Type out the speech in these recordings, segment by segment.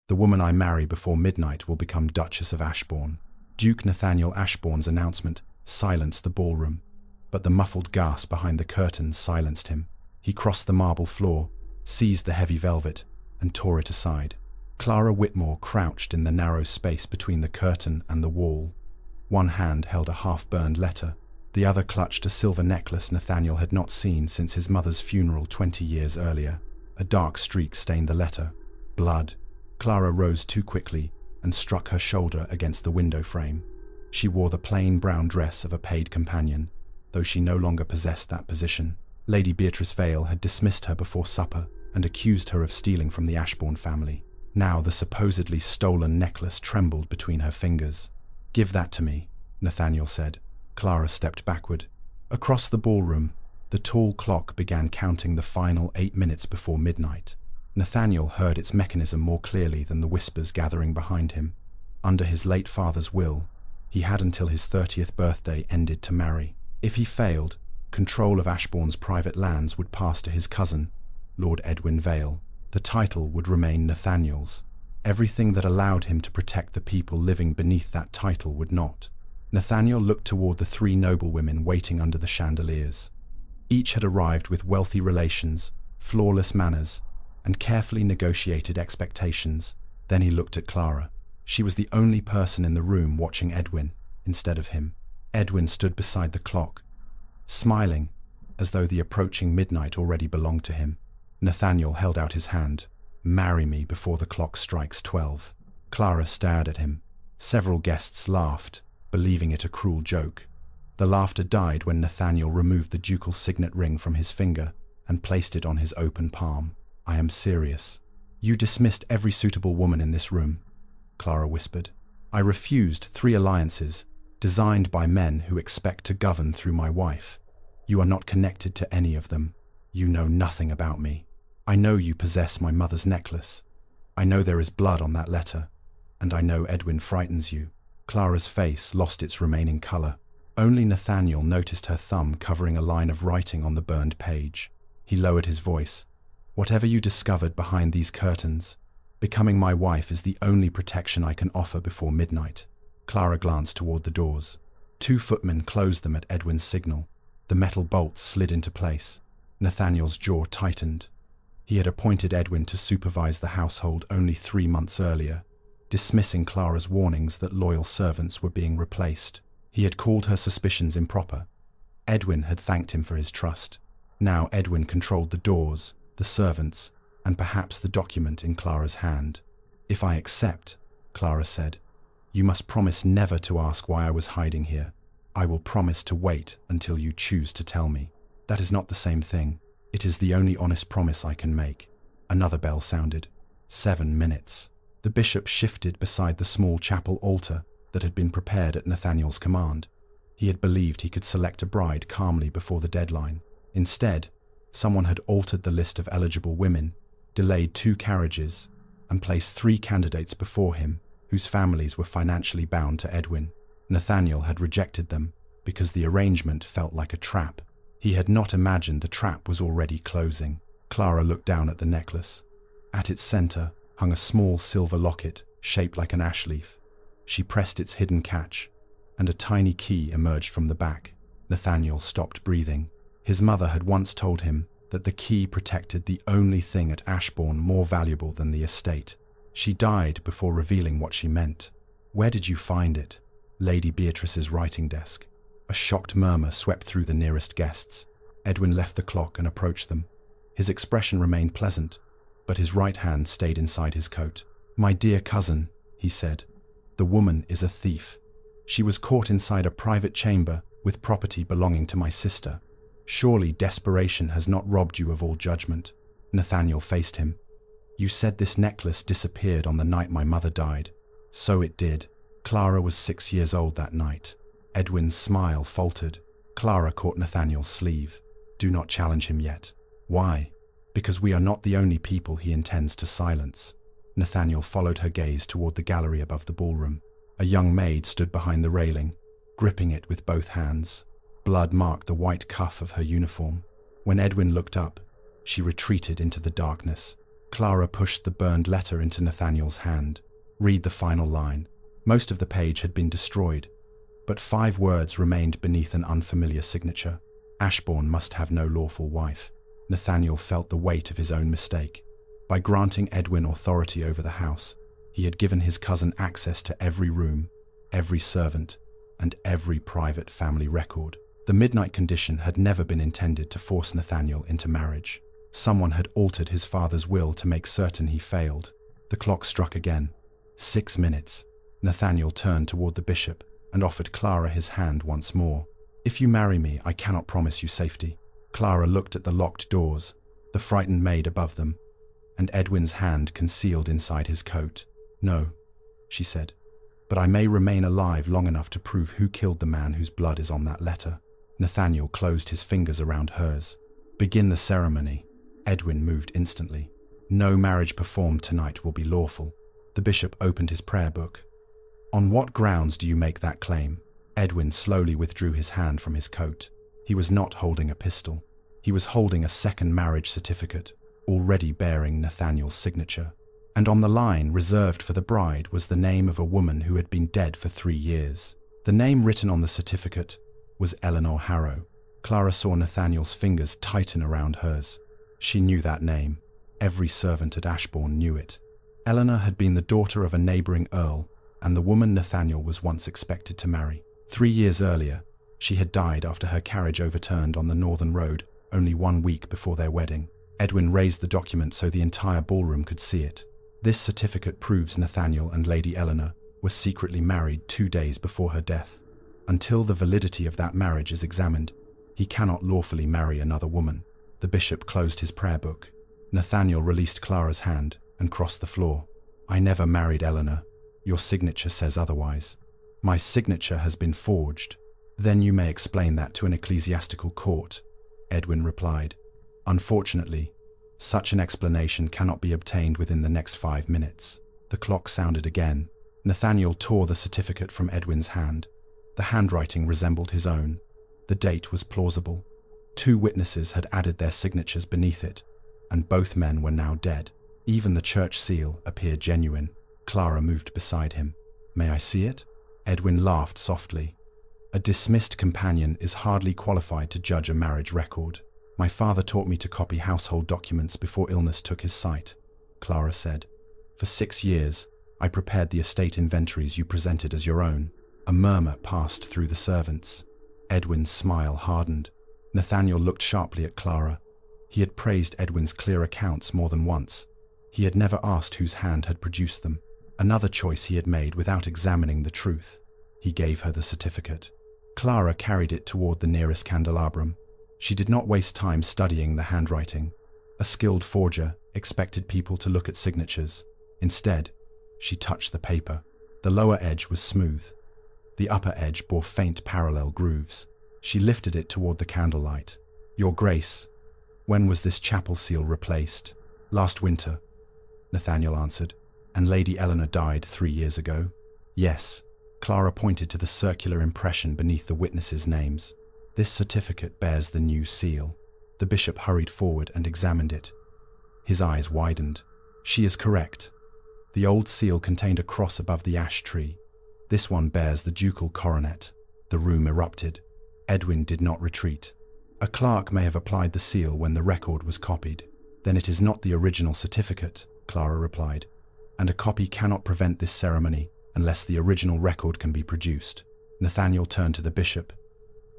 The woman I marry before midnight will become Duchess of Ashbourne. Duke Nathaniel Ashbourne's announcement silenced the ballroom, but the muffled gasp behind the curtains silenced him. He crossed the marble floor, seized the heavy velvet, and tore it aside. Clara Whitmore crouched in the narrow space between the curtain and the wall. One hand held a half-burned letter, the other clutched a silver necklace Nathaniel had not seen since his mother's funeral 20 years earlier. A dark streak stained the letter. Blood. Clara rose too quickly and struck her shoulder against the window frame. She wore the plain brown dress of a paid companion, though she no longer possessed that position. Lady Beatrice Vale had dismissed her before supper and accused her of stealing from the Ashbourne family. Now the supposedly stolen necklace trembled between her fingers. "Give that to me," Nathaniel said. Clara stepped backward. Across the ballroom, the tall clock began counting the final 8 minutes before midnight. Nathaniel heard its mechanism more clearly than the whispers gathering behind him. Under his late father's will, he had until his 30th birthday ended to marry. If he failed, control of Ashbourne's private lands would pass to his cousin, Lord Edwin Vale. The title would remain Nathaniel's. Everything that allowed him to protect the people living beneath that title would not. Nathaniel looked toward the 3 noblewomen waiting under the chandeliers. Each had arrived with wealthy relations, flawless manners, and carefully negotiated expectations. Then he looked at Clara. She was the only person in the room watching Edwin instead of him. Edwin stood beside the clock, smiling, as though the approaching midnight already belonged to him. Nathaniel held out his hand. "Marry me before the clock strikes 12. Clara stared at him. Several guests laughed, believing it a cruel joke. The laughter died when Nathaniel removed the ducal signet ring from his finger and placed it on his open palm. "I am serious." "You dismissed every suitable woman in this room," Clara whispered. "I refused 3 alliances designed by men who expect to govern through my wife. You are not connected to any of them. You know nothing about me. I know you possess my mother's necklace. I know there is blood on that letter, and I know Edwin frightens you." Clara's face lost its remaining color. Only Nathaniel noticed her thumb covering a line of writing on the burned page. He lowered his voice. "Whatever you discovered behind these curtains, becoming my wife is the only protection I can offer before midnight." Clara glanced toward the doors. 2 footmen closed them at Edwin's signal. The metal bolts slid into place. Nathaniel's jaw tightened. He had appointed Edwin to supervise the household only 3 months earlier, dismissing Clara's warnings that loyal servants were being replaced. He had called her suspicions improper. Edwin had thanked him for his trust. Now Edwin controlled the doors, the servants, and perhaps the document in Clara's hand. "If I accept," Clara said, "you must promise never to ask why I was hiding here. I will promise to wait until you choose to tell me." "That is not the same thing. It is the only honest promise I can make." Another bell sounded. 7 minutes. The bishop shifted beside the small chapel altar that had been prepared at Nathaniel's command. He had believed he could select a bride calmly before the deadline. Instead, someone had altered the list of eligible women, delayed 2 carriages, and placed 3 candidates before him whose families were financially bound to Edwin. Nathaniel had rejected them because the arrangement felt like a trap. He had not imagined the trap was already closing. Clara looked down at the necklace. At its center hung a small silver locket shaped like an ash leaf. She pressed its hidden catch, and a tiny key emerged from the back. Nathaniel stopped breathing. His mother had once told him that the key protected the only thing at Ashbourne more valuable than the estate. She died before revealing what she meant. "Where did you find it?" "Lady Beatrice's writing desk." A shocked murmur swept through the nearest guests. Edwin left the clock and approached them. His expression remained pleasant, but his right hand stayed inside his coat. "My dear cousin," he said, "the woman is a thief. She was caught inside a private chamber with property belonging to my sister. Surely desperation has not robbed you of all judgment." Nathaniel faced him. "You said this necklace disappeared on the night my mother died." "So it did. Clara was 6 years old that night." Edwin's smile faltered. Clara caught Nathaniel's sleeve. "Do not challenge him yet." "Why?" "Because we are not the only people he intends to silence." Nathaniel followed her gaze toward the gallery above the ballroom. A young maid stood behind the railing, gripping it with both hands. Blood marked the white cuff of her uniform. When Edwin looked up, she retreated into the darkness. Clara pushed the burned letter into Nathaniel's hand. Read the final line. Most of the page had been destroyed, but 5 words remained beneath an unfamiliar signature. Ashbourne must have no lawful wife. Nathaniel felt the weight of his own mistake. By granting Edwin authority over the house, he had given his cousin access to every room, every servant, and every private family record. The midnight condition had never been intended to force Nathaniel into marriage. Someone had altered his father's will to make certain he failed. The clock struck again. 6 minutes. Nathaniel turned toward the bishop and offered Clara his hand once more. "If you marry me, I cannot promise you safety." Clara looked at the locked doors, the frightened maid above them, and Edwin's hand concealed inside his coat. "No," she said, "but I may remain alive long enough to prove who killed the man whose blood is on that letter." Nathaniel closed his fingers around hers. "Begin the ceremony." Edwin moved instantly. "No marriage performed tonight will be lawful." The bishop opened his prayer book. "On what grounds do you make that claim?" Edwin slowly withdrew his hand from his coat. He was not holding a pistol. He was holding a second marriage certificate, already bearing Nathaniel's signature. And on the line reserved for the bride was the name of a woman who had been dead for 3 years. The name written on the certificate was Eleanor Harrow. Clara saw Nathaniel's fingers tighten around hers. She knew that name. Every servant at Ashbourne knew it. Eleanor had been the daughter of a neighbouring earl, and the woman Nathaniel was once expected to marry. 3 years earlier, she had died after her carriage overturned on the northern road, only 1 week before their wedding. Edwin raised the document so the entire ballroom could see it. This certificate proves Nathaniel and Lady Eleanor were secretly married 2 days before her death. Until the validity of that marriage is examined, he cannot lawfully marry another woman. The bishop closed his prayer book. Nathaniel released Clara's hand and crossed the floor. "I never married Eleanor. Your signature says otherwise." "My signature has been forged." "Then you may explain that to an ecclesiastical court," Edwin replied. "Unfortunately, such an explanation cannot be obtained within the next 5 minutes." The clock sounded again. Nathaniel tore the certificate from Edwin's hand. The handwriting resembled his own. The date was plausible. 2 witnesses had added their signatures beneath it, and both men were now dead. Even the church seal appeared genuine. Clara moved beside him. "May I see it?" Edwin laughed softly. "A dismissed companion is hardly qualified to judge a marriage record. My father taught me to copy household documents before illness took his sight," Clara said. "For 6 years, I prepared the estate inventories you presented as your own." A murmur passed through the servants. Edwin's smile hardened. Nathaniel looked sharply at Clara. He had praised Edwin's clear accounts more than once. He had never asked whose hand had produced them. Another choice he had made without examining the truth. He gave her the certificate. Clara carried it toward the nearest candelabrum. She did not waste time studying the handwriting. A skilled forger expected people to look at signatures. Instead, she touched the paper. The lower edge was smooth. The upper edge bore faint parallel grooves. She lifted it toward the candlelight. "Your Grace, when was this chapel seal replaced?" "Last winter," Nathaniel answered. "And Lady Eleanor died 3 years ago?" "Yes." Clara pointed to the circular impression beneath the witnesses' names. "This certificate bears the new seal." The bishop hurried forward and examined it. His eyes widened. "She is correct. The old seal contained a cross above the ash tree. This one bears the ducal coronet." The room erupted. Edwin did not retreat. "A clerk may have applied the seal when the record was copied. Then it is not the original certificate," Clara replied. "And a copy cannot prevent this ceremony unless the original record can be produced." Nathaniel turned to the bishop.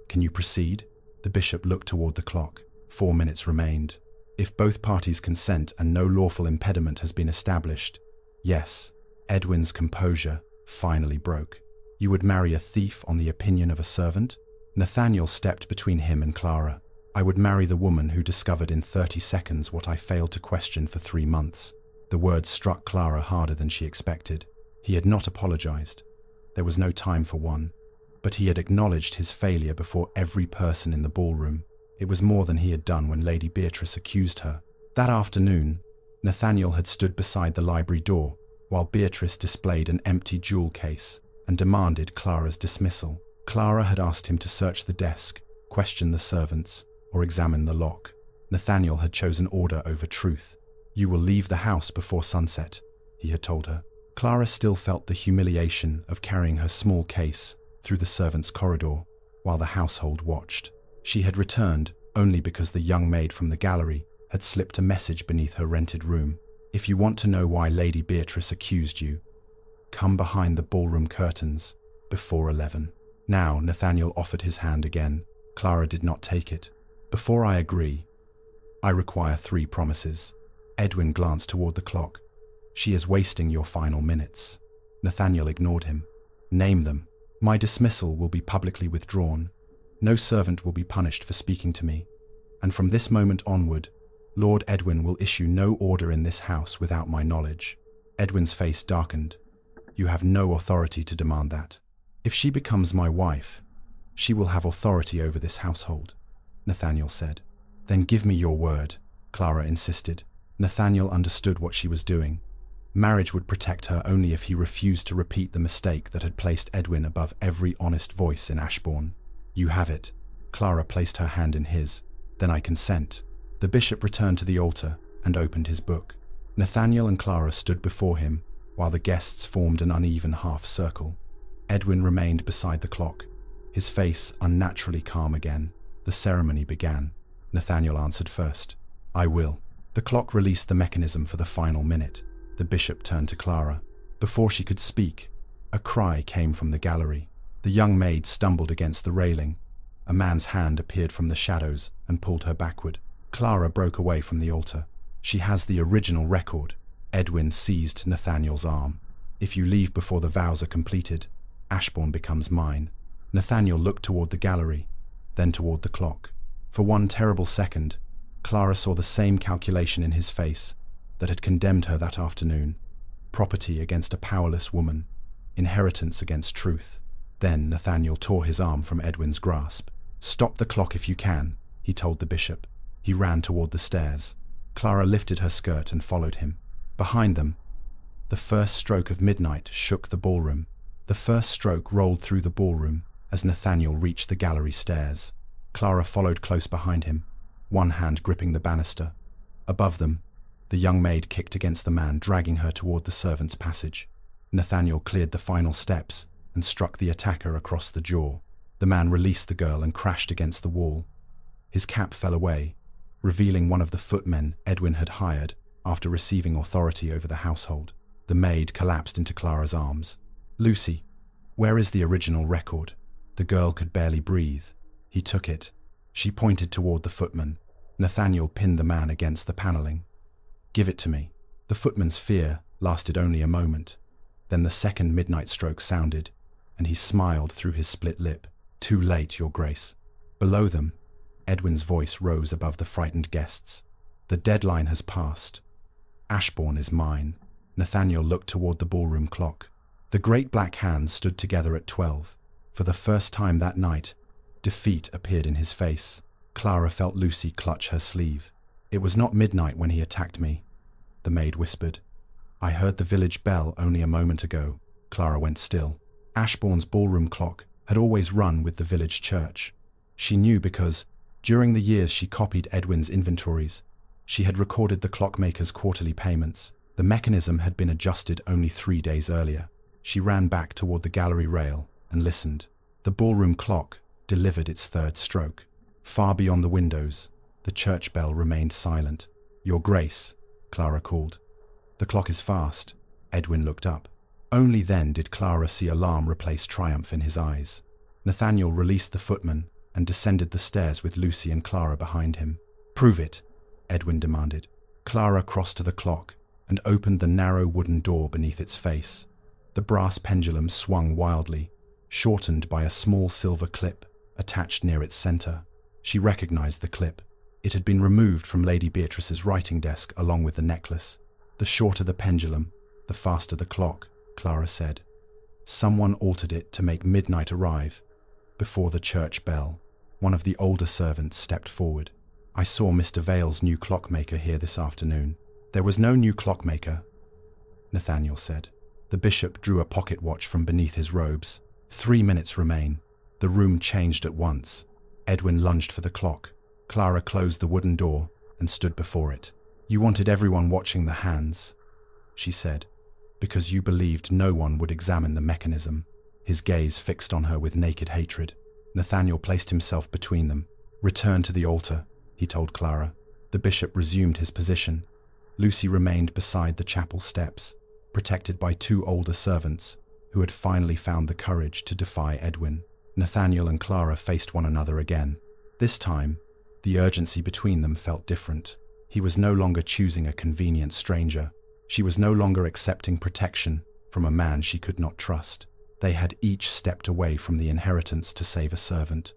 "Can you proceed?" The bishop looked toward the clock. 4 minutes remained. "If both parties consent and no lawful impediment has been established." "Yes." Edwin's composure finally broke. "You would marry a thief on the opinion of a servant?" Nathaniel stepped between him and Clara. "I would marry the woman who discovered in 30 seconds what I failed to question for 3 months." The words struck Clara harder than she expected. He had not apologized. There was no time for one. But he had acknowledged his failure before every person in the ballroom. It was more than he had done when Lady Beatrice accused her. That afternoon, Nathaniel had stood beside the library door, while Beatrice displayed an empty jewel case and demanded Clara's dismissal. Clara had asked him to search the desk, question the servants, or examine the lock. Nathaniel had chosen order over truth. You will leave the house before sunset, he had told her. Clara still felt the humiliation of carrying her small case through the servants' corridor while the household watched. She had returned only because the young maid from the gallery had slipped a message beneath her rented room. If you want to know why Lady Beatrice accused you, come behind the ballroom curtains before 11. Now Nathaniel offered his hand again. Clara did not take it. Before I agree, I require 3 promises. Edwin glanced toward the clock. She is wasting your final minutes. Nathaniel ignored him. Name them. My dismissal will be publicly withdrawn. No servant will be punished for speaking to me. And from this moment onward, Lord Edwin will issue no order in this house without my knowledge. Edwin's face darkened. You have no authority to demand that. If she becomes my wife, she will have authority over this household, Nathaniel said. Then give me your word, Clara insisted. Nathaniel understood what she was doing. Marriage would protect her only if he refused to repeat the mistake that had placed Edwin above every honest voice in Ashbourne. You have it. Clara placed her hand in his. Then I consent. The bishop returned to the altar and opened his book. Nathaniel and Clara stood before him while the guests formed an uneven half-circle. Edwin remained beside the clock, his face unnaturally calm again. The ceremony began. Nathaniel answered first. I will. The clock released the mechanism for the final minute. The bishop turned to Clara. Before she could speak, a cry came from the gallery. The young maid stumbled against the railing. A man's hand appeared from the shadows and pulled her backward. Clara broke away from the altar. She has the original record. Edwin seized Nathaniel's arm. If you leave before the vows are completed, Ashbourne becomes mine. Nathaniel looked toward the gallery, then toward the clock. For one terrible second, Clara saw the same calculation in his face that had condemned her that afternoon. Property against a powerless woman. Inheritance against truth. Then Nathaniel tore his arm from Edwin's grasp. Stop the clock if you can, he told the bishop. He ran toward the stairs. Clara lifted her skirt and followed him. Behind them, the first stroke of midnight shook the ballroom. The first stroke rolled through the ballroom as Nathaniel reached the gallery stairs. Clara followed close behind him, one hand gripping the banister. Above them, the young maid kicked against the man, dragging her toward the servants' passage. Nathaniel cleared the final steps and struck the attacker across the jaw. The man released the girl and crashed against the wall. His cap fell away, revealing one of the footmen Edwin had hired after receiving authority over the household. The maid collapsed into Clara's arms. Lucy, where is the original record? The girl could barely breathe. He took it. She pointed toward the footman. Nathaniel pinned the man against the paneling. Give it to me. The footman's fear lasted only a moment. Then the second midnight stroke sounded, and he smiled through his split lip. Too late, Your Grace. Below them, Edwin's voice rose above the frightened guests. The deadline has passed. Ashbourne is mine. Nathaniel looked toward the ballroom clock. The great black hands stood together at 12. For the first time that night, defeat appeared in his face. Clara felt Lucy clutch her sleeve. It was not midnight when he attacked me, the maid whispered. I heard the village bell only a moment ago. Clara went still. Ashbourne's ballroom clock had always run with the village church. She knew because, during the years she copied Edwin's inventories, she had recorded the clockmaker's quarterly payments. The mechanism had been adjusted only 3 days earlier. She ran back toward the gallery rail and listened. The ballroom clock delivered its third stroke. Far beyond the windows, the church bell remained silent. Your Grace, Clara called. The clock is fast. Edwin looked up. Only then did Clara see alarm replace triumph in his eyes. Nathaniel released the footman and descended the stairs with Lucy and Clara behind him. Prove it, Edwin demanded. Clara crossed to the clock and opened the narrow wooden door beneath its face. The brass pendulum swung wildly, shortened by a small silver clip attached near its center. She recognized the clip. It had been removed from Lady Beatrice's writing desk along with the necklace. The shorter the pendulum, the faster the clock, Clara said. Someone altered it to make midnight arrive before the church bell. One of the older servants stepped forward. I saw Mr. Vale's new clockmaker here this afternoon. There was no new clockmaker, Nathaniel said. The bishop drew a pocket watch from beneath his robes. 3 minutes remain. The room changed at once. Edwin lunged for the clock. Clara closed the wooden door and stood before it. You wanted everyone watching the hands, she said, because you believed no one would examine the mechanism. His gaze fixed on her with naked hatred. Nathaniel placed himself between them. Return to the altar, he told Clara. The bishop resumed his position. Lucy remained beside the chapel steps, protected by two older servants who had finally found the courage to defy Edwin. Nathaniel and Clara faced one another again. This time, the urgency between them felt different. He was no longer choosing a convenient stranger. She was no longer accepting protection from a man she could not trust. They had each stepped away from the inheritance to save a servant.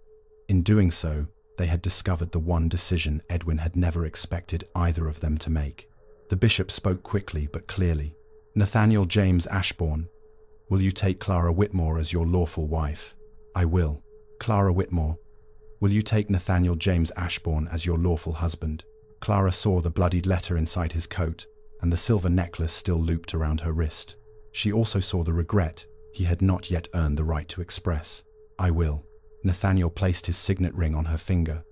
In doing so, they had discovered the one decision Edwin had never expected either of them to make. The bishop spoke quickly but clearly. Nathaniel James Ashbourne, will you take Clara Whitmore as your lawful wife? I will. Clara Whitmore, will you take Nathaniel James Ashbourne as your lawful husband? Clara saw the bloodied letter inside his coat and the silver necklace still looped around her wrist. She also saw the regret he had not yet earned the right to express. I will. Nathaniel placed his signet ring on her finger.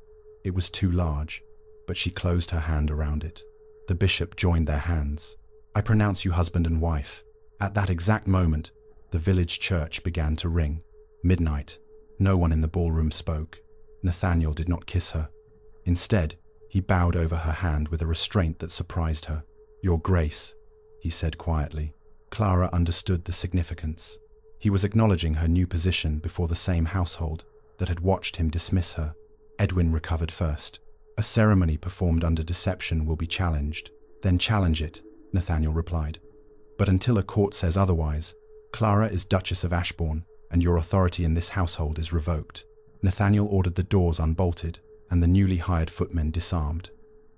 It was too large, but she closed her hand around it. The bishop joined their hands. I pronounce you husband and wife. At that exact moment, the village church began to ring. Midnight. No one in the ballroom spoke. Nathaniel did not kiss her. Instead, he bowed over her hand with a restraint that surprised her. Your Grace, he said quietly. Clara understood the significance. He was acknowledging her new position before the same household that had watched him dismiss her. Edwin recovered first. A ceremony performed under deception will be challenged. Then challenge it, Nathaniel replied. But until a court says otherwise, Clara is Duchess of Ashbourne, and your authority in this household is revoked. Nathaniel ordered the doors unbolted and the newly hired footmen disarmed.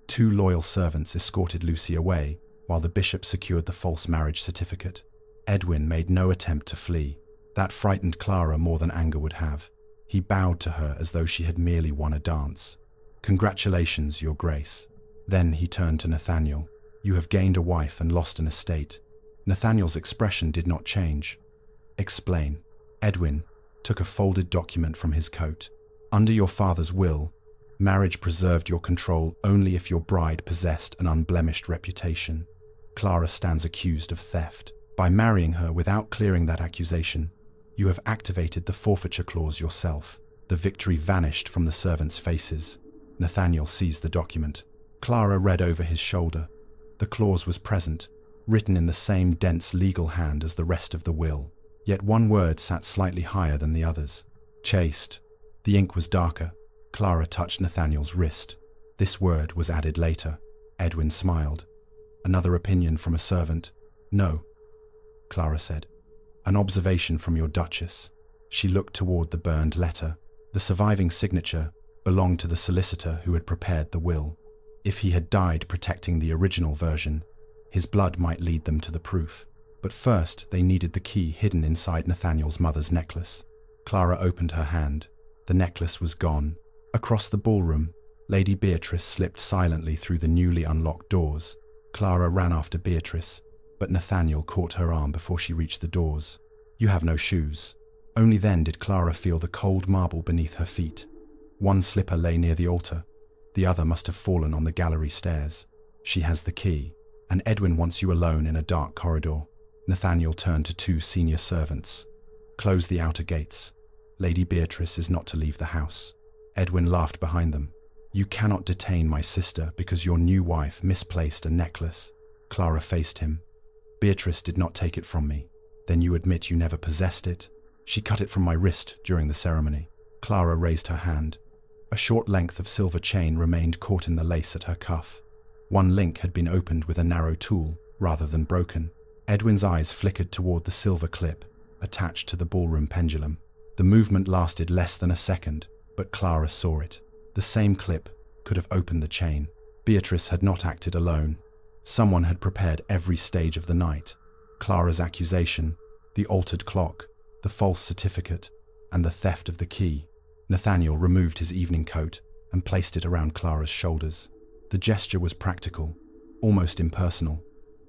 Two loyal servants escorted Lucy away, while the bishop secured the false marriage certificate. Edwin made no attempt to flee. That frightened Clara more than anger would have. He bowed to her as though she had merely won a dance. Congratulations, Your Grace. Then he turned to Nathaniel. You have gained a wife and lost an estate. Nathaniel's expression did not change. Explain. Edwin took a folded document from his coat. Under your father's will, marriage preserved your control only if your bride possessed an unblemished reputation. Clara stands accused of theft. By marrying her without clearing that accusation, you have activated the forfeiture clause yourself. The victory vanished from the servants' faces. Nathaniel seized the document. Clara read over his shoulder. The clause was present, written in the same dense legal hand as the rest of the will. Yet one word sat slightly higher than the others. Chaste. The ink was darker. Clara touched Nathaniel's wrist. This word was added later. Edwin smiled. Another opinion from a servant. No, Clara said. An observation from your Duchess. She looked toward the burned letter. The surviving signature belonged to the solicitor who had prepared the will. If he had died protecting the original version, his blood might lead them to the proof. But first, they needed the key hidden inside Nathaniel's mother's necklace. Clara opened her hand. The necklace was gone. Across the ballroom, Lady Beatrice slipped silently through the newly unlocked doors. Clara ran after Beatrice, but Nathaniel caught her arm before she reached the doors. You have no shoes. Only then did Clara feel the cold marble beneath her feet. One slipper lay near the altar. The other must have fallen on the gallery stairs. She has the key, and Edwin wants you alone in a dark corridor. Nathaniel turned to two senior servants. Close the outer gates. Lady Beatrice is not to leave the house. Edwin laughed behind them. You cannot detain my sister because your new wife misplaced a necklace. Clara faced him. Beatrice did not take it from me. Then you admit you never possessed it? She cut it from my wrist during the ceremony. Clara raised her hand. A short length of silver chain remained caught in the lace at her cuff. One link had been opened with a narrow tool, rather than broken. Edwin's eyes flickered toward the silver clip, attached to the ballroom pendulum. The movement lasted less than a second, but Clara saw it. The same clip could have opened the chain. Beatrice had not acted alone. Someone had prepared every stage of the night. Clara's accusation, the altered clock, the false certificate, and the theft of the key. Nathaniel removed his evening coat and placed it around Clara's shoulders. The gesture was practical, almost impersonal,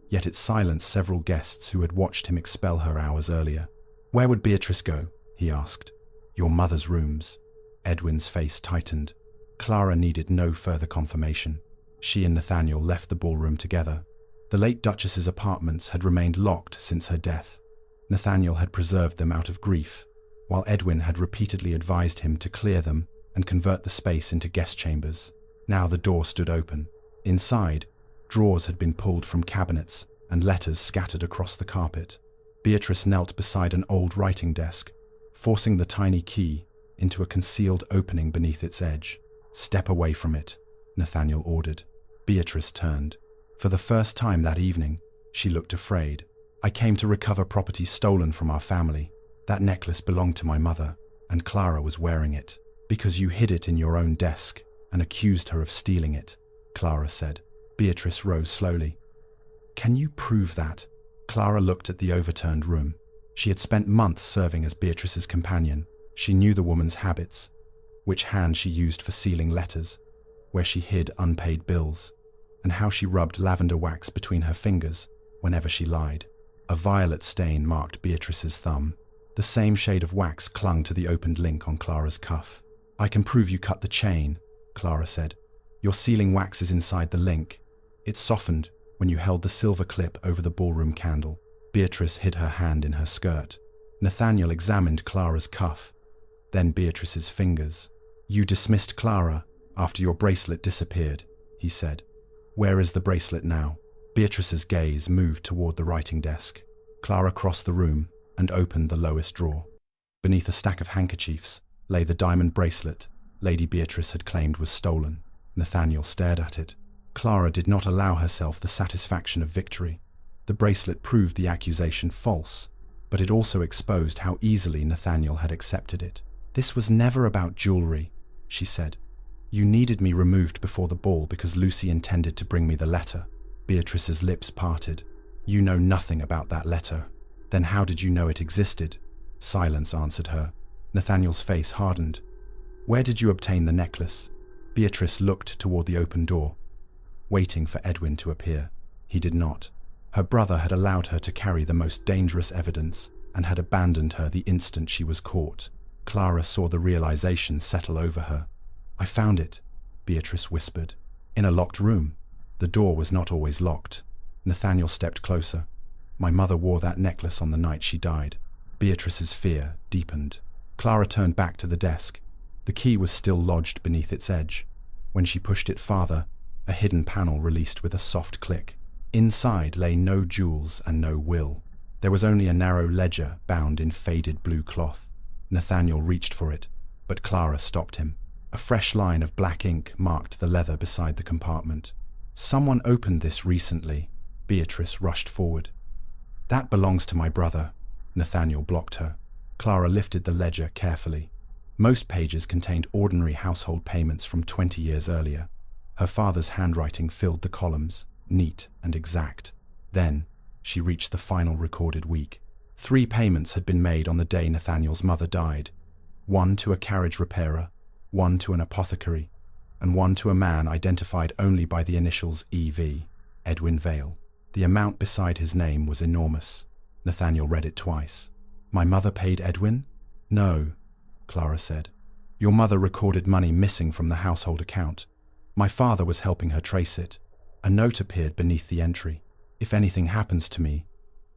yet it silenced several guests who had watched him expel her hours earlier. Where would Beatrice go? He asked. Your mother's rooms. Edwin's face tightened. Clara needed no further confirmation. She and Nathaniel left the ballroom together. The late Duchess's apartments had remained locked since her death. Nathaniel had preserved them out of grief, while Edwin had repeatedly advised him to clear them and convert the space into guest chambers. Now the door stood open. Inside, drawers had been pulled from cabinets and letters scattered across the carpet. Beatrice knelt beside an old writing desk, forcing the tiny key into a concealed opening beneath its edge. "Step away from it," Nathaniel ordered. Beatrice turned. For the first time that evening, she looked afraid. "I came to recover property stolen from our family. That necklace belonged to my mother, and Clara was wearing it. Because you hid it in your own desk and accused her of stealing it," Clara said. Beatrice rose slowly. "Can you prove that?" Clara looked at the overturned room. She had spent months serving as Beatrice's companion. She knew the woman's habits, which hand she used for sealing letters, where she hid unpaid bills, and how she rubbed lavender wax between her fingers whenever she lied. A violet stain marked Beatrice's thumb. The same shade of wax clung to the opened link on Clara's cuff. "I can prove you cut the chain," Clara said. "Your sealing wax is inside the link. It softened when you held the silver clip over the ballroom candle." Beatrice hid her hand in her skirt. Nathaniel examined Clara's cuff, then Beatrice's fingers. "You dismissed Clara after your bracelet disappeared," he said. "Where is the bracelet now?" Beatrice's gaze moved toward the writing desk. Clara crossed the room and opened the lowest drawer. Beneath a stack of handkerchiefs lay the diamond bracelet Lady Beatrice had claimed was stolen. Nathaniel stared at it. Clara did not allow herself the satisfaction of victory. The bracelet proved the accusation false, but it also exposed how easily Nathaniel had accepted it. "This was never about jewelry," she said. "You needed me removed before the ball because Lucy intended to bring me the letter." Beatrice's lips parted. "You know nothing about that letter. Then how did you know it existed?" Silence answered her. Nathaniel's face hardened. "Where did you obtain the necklace?" Beatrice looked toward the open door, waiting for Edwin to appear. He did not. Her brother had allowed her to carry the most dangerous evidence and had abandoned her the instant she was caught. Clara saw the realization settle over her. "I found it," Beatrice whispered. "In a locked room. The door was not always locked." Nathaniel stepped closer. "My mother wore that necklace on the night she died." Beatrice's fear deepened. Clara turned back to the desk. The key was still lodged beneath its edge. When she pushed it farther, a hidden panel released with a soft click. Inside lay no jewels and no will. There was only a narrow ledger bound in faded blue cloth. Nathaniel reached for it, but Clara stopped him. A fresh line of black ink marked the leather beside the compartment. "Someone opened this recently." Beatrice rushed forward. "That belongs to my brother." Nathaniel blocked her. Clara lifted the ledger carefully. Most pages contained ordinary household payments from 20 years earlier. Her father's handwriting filled the columns, neat and exact. Then, she reached the final recorded week. 3 payments had been made on the day Nathaniel's mother died. 1 to a carriage repairer, 1 to an apothecary, and 1 to a man identified only by the initials EV, Edwin Vale. The amount beside his name was enormous. Nathaniel read it twice. "My mother paid Edwin?" "No," Clara said. "Your mother recorded money missing from the household account. My father was helping her trace it. A note appeared beneath the entry. If anything happens to me,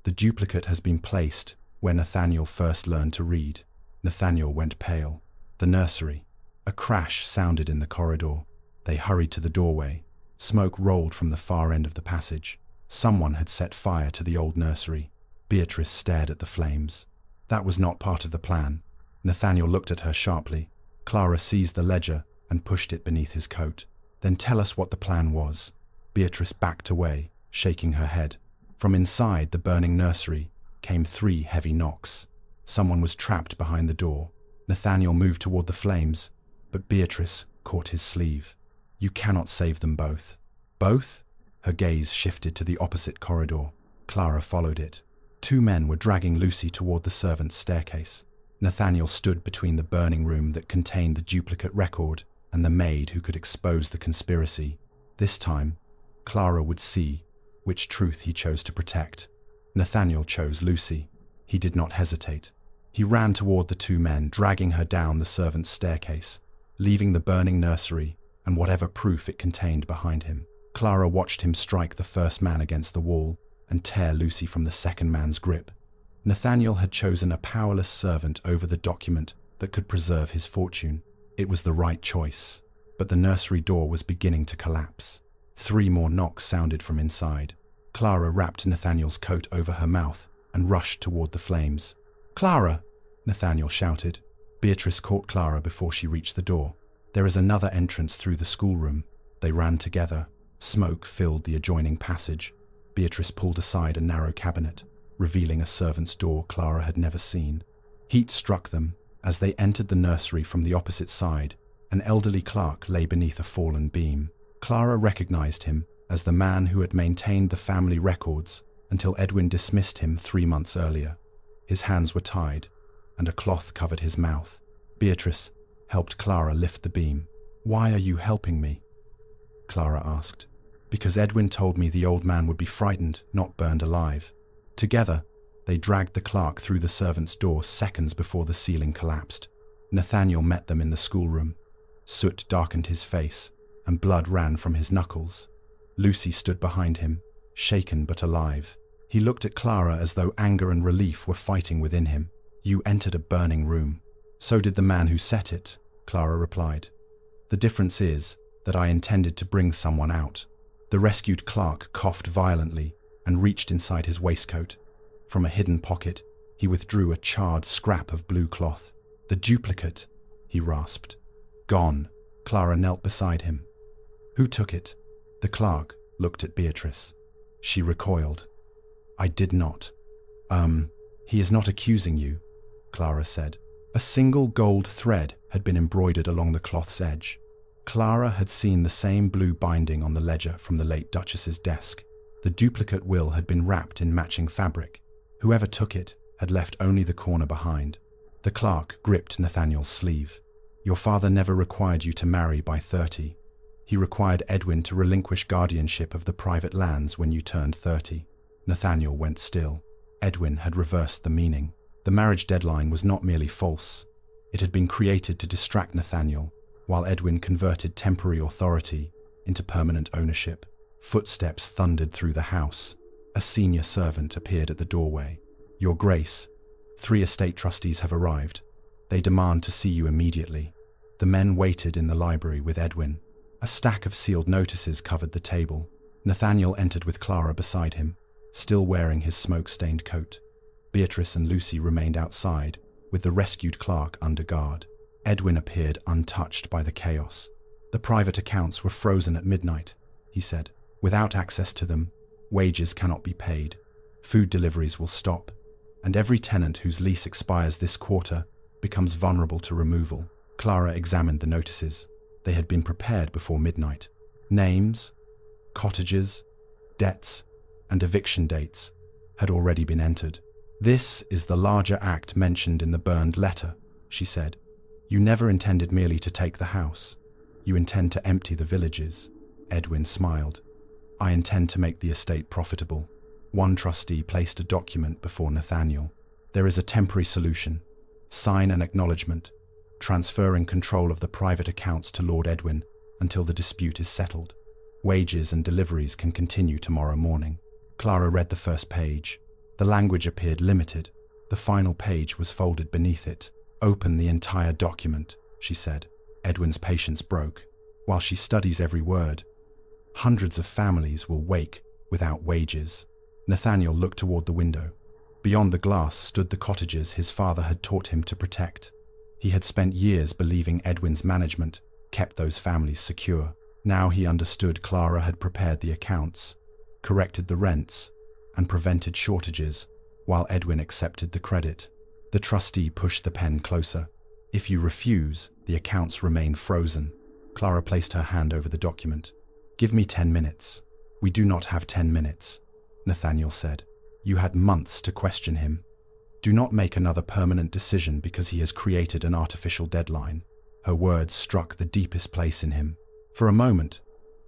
the duplicate has been placed where Nathaniel first learned to read." Nathaniel went pale. The nursery. A crash sounded in the corridor. They hurried to the doorway. Smoke rolled from the far end of the passage. Someone had set fire to the old nursery. Beatrice stared at the flames. That was not part of the plan. Nathaniel looked at her sharply. Clara seized the ledger and pushed it beneath his coat. "Then tell us what the plan was." Beatrice backed away, shaking her head. From inside the burning nursery came 3 heavy knocks. Someone was trapped behind the door. Nathaniel moved toward the flames, but Beatrice caught his sleeve. "You cannot save them both." "Both?" Her gaze shifted to the opposite corridor. Clara followed it. 2 men were dragging Lucy toward the servants' staircase. Nathaniel stood between the burning room that contained the duplicate record and the maid who could expose the conspiracy. This time, Clara would see which truth he chose to protect. Nathaniel chose Lucy. He did not hesitate. He ran toward the 2 men, dragging her down the servants' staircase, leaving the burning nursery and whatever proof it contained behind him. Clara watched him strike the first man against the wall and tear Lucy from the second man's grip. Nathaniel had chosen a powerless servant over the document that could preserve his fortune. It was the right choice, but the nursery door was beginning to collapse. 3 more knocks sounded from inside. Clara wrapped Nathaniel's coat over her mouth and rushed toward the flames. "Clara!" Nathaniel shouted. Beatrice caught Clara before she reached the door. "There is another entrance through the schoolroom." They ran together. Smoke filled the adjoining passage. Beatrice pulled aside a narrow cabinet, revealing a servant's door Clara had never seen. Heat struck them as they entered the nursery from the opposite side. An elderly clerk lay beneath a fallen beam. Clara recognized him as the man who had maintained the family records until Edwin dismissed him 3 months earlier. His hands were tied, and a cloth covered his mouth. Beatrice helped Clara lift the beam. "Why are you helping me?" Clara asked. "Because Edwin told me the old man would be frightened, not burned alive." Together, they dragged the clerk through the servant's door seconds before the ceiling collapsed. Nathaniel met them in the schoolroom. Soot darkened his face, and blood ran from his knuckles. Lucy stood behind him, shaken but alive. He looked at Clara as though anger and relief were fighting within him. "You entered a burning room." "So did the man who set it," Clara replied. "The difference is that I intended to bring someone out." The rescued clerk coughed violently and reached inside his waistcoat. From a hidden pocket, he withdrew a charred scrap of blue cloth. "The duplicate," he rasped. "Gone." Clara knelt beside him. "Who took it?" The clerk looked at Beatrice. She recoiled. "I did not." He is not accusing you," Clara said. A single gold thread had been embroidered along the cloth's edge. Clara had seen the same blue binding on the ledger from the late Duchess's desk. The duplicate will had been wrapped in matching fabric. Whoever took it had left only the corner behind. The clerk gripped Nathaniel's sleeve. "Your father never required you to marry by 30. He required Edwin to relinquish guardianship of the private lands when you turned 30. Nathaniel went still. Edwin had reversed the meaning. The marriage deadline was not merely false. It had been created to distract Nathaniel, while Edwin converted temporary authority into permanent ownership. Footsteps thundered through the house. A senior servant appeared at the doorway. "Your Grace, 3 estate trustees have arrived. They demand to see you immediately." The men waited in the library with Edwin. A stack of sealed notices covered the table. Nathaniel entered with Clara beside him, still wearing his smoke-stained coat. Beatrice and Lucy remained outside, with the rescued clerk under guard. Edwin appeared untouched by the chaos. "The private accounts were frozen at midnight," he said. "Without access to them, wages cannot be paid. Food deliveries will stop, and every tenant whose lease expires this quarter becomes vulnerable to removal." Clara examined the notices. They had been prepared before midnight. Names, cottages, debts, and eviction dates had already been entered. "This is the larger act mentioned in the burned letter," she said. "You never intended merely to take the house. You intend to empty the villages." Edwin smiled. "I intend to make the estate profitable." One trustee placed a document before Nathaniel. "There is a temporary solution. Sign an acknowledgement, transferring control of the private accounts to Lord Edwin until the dispute is settled. Wages and deliveries can continue tomorrow morning." Clara read the first page. The language appeared limited. The final page was folded beneath it. "Open the entire document," she said. Edwin's patience broke. "While she studies every word, hundreds of families will wake without wages." Nathaniel looked toward the window. Beyond the glass stood the cottages his father had taught him to protect. He had spent years believing Edwin's management kept those families secure. Now he understood Clara had prepared the accounts, corrected the rents, and prevented shortages, while Edwin accepted the credit. The trustee pushed the pen closer. "If you refuse, the accounts remain frozen." Clara placed her hand over the document. "Give me 10 minutes." "We do not have 10 minutes," Nathaniel said. "You had months to question him. Do not make another permanent decision because he has created an artificial deadline." Her words struck the deepest place in him. For a moment,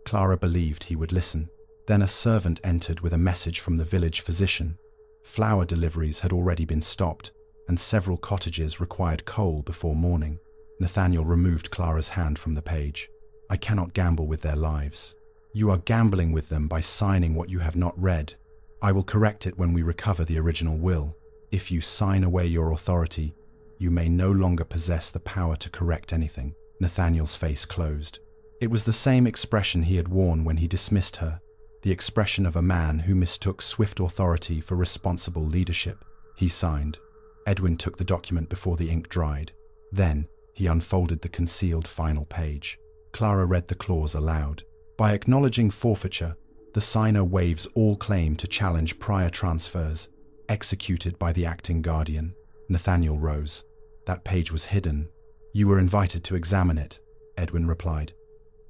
Clara believed he would listen. Then a servant entered with a message from the village physician. Flour deliveries had already been stopped, and several cottages required coal before morning. Nathaniel removed Clara's hand from the page. "I cannot gamble with their lives." You are gambling with them by signing what you have not read. I will correct it when we recover the original will. If you sign away your authority, you may no longer possess the power to correct anything." Nathaniel's face closed. It was the same expression he had worn when he dismissed her, the expression of a man who mistook swift authority for responsible leadership. He signed. Edwin took the document before the ink dried. Then, he unfolded the concealed final page. Clara read the clause aloud. By acknowledging forfeiture, the signer waives all claim to challenge prior transfers executed by the acting guardian. Nathaniel rose. "That page was hidden. You were invited to examine it," Edwin replied.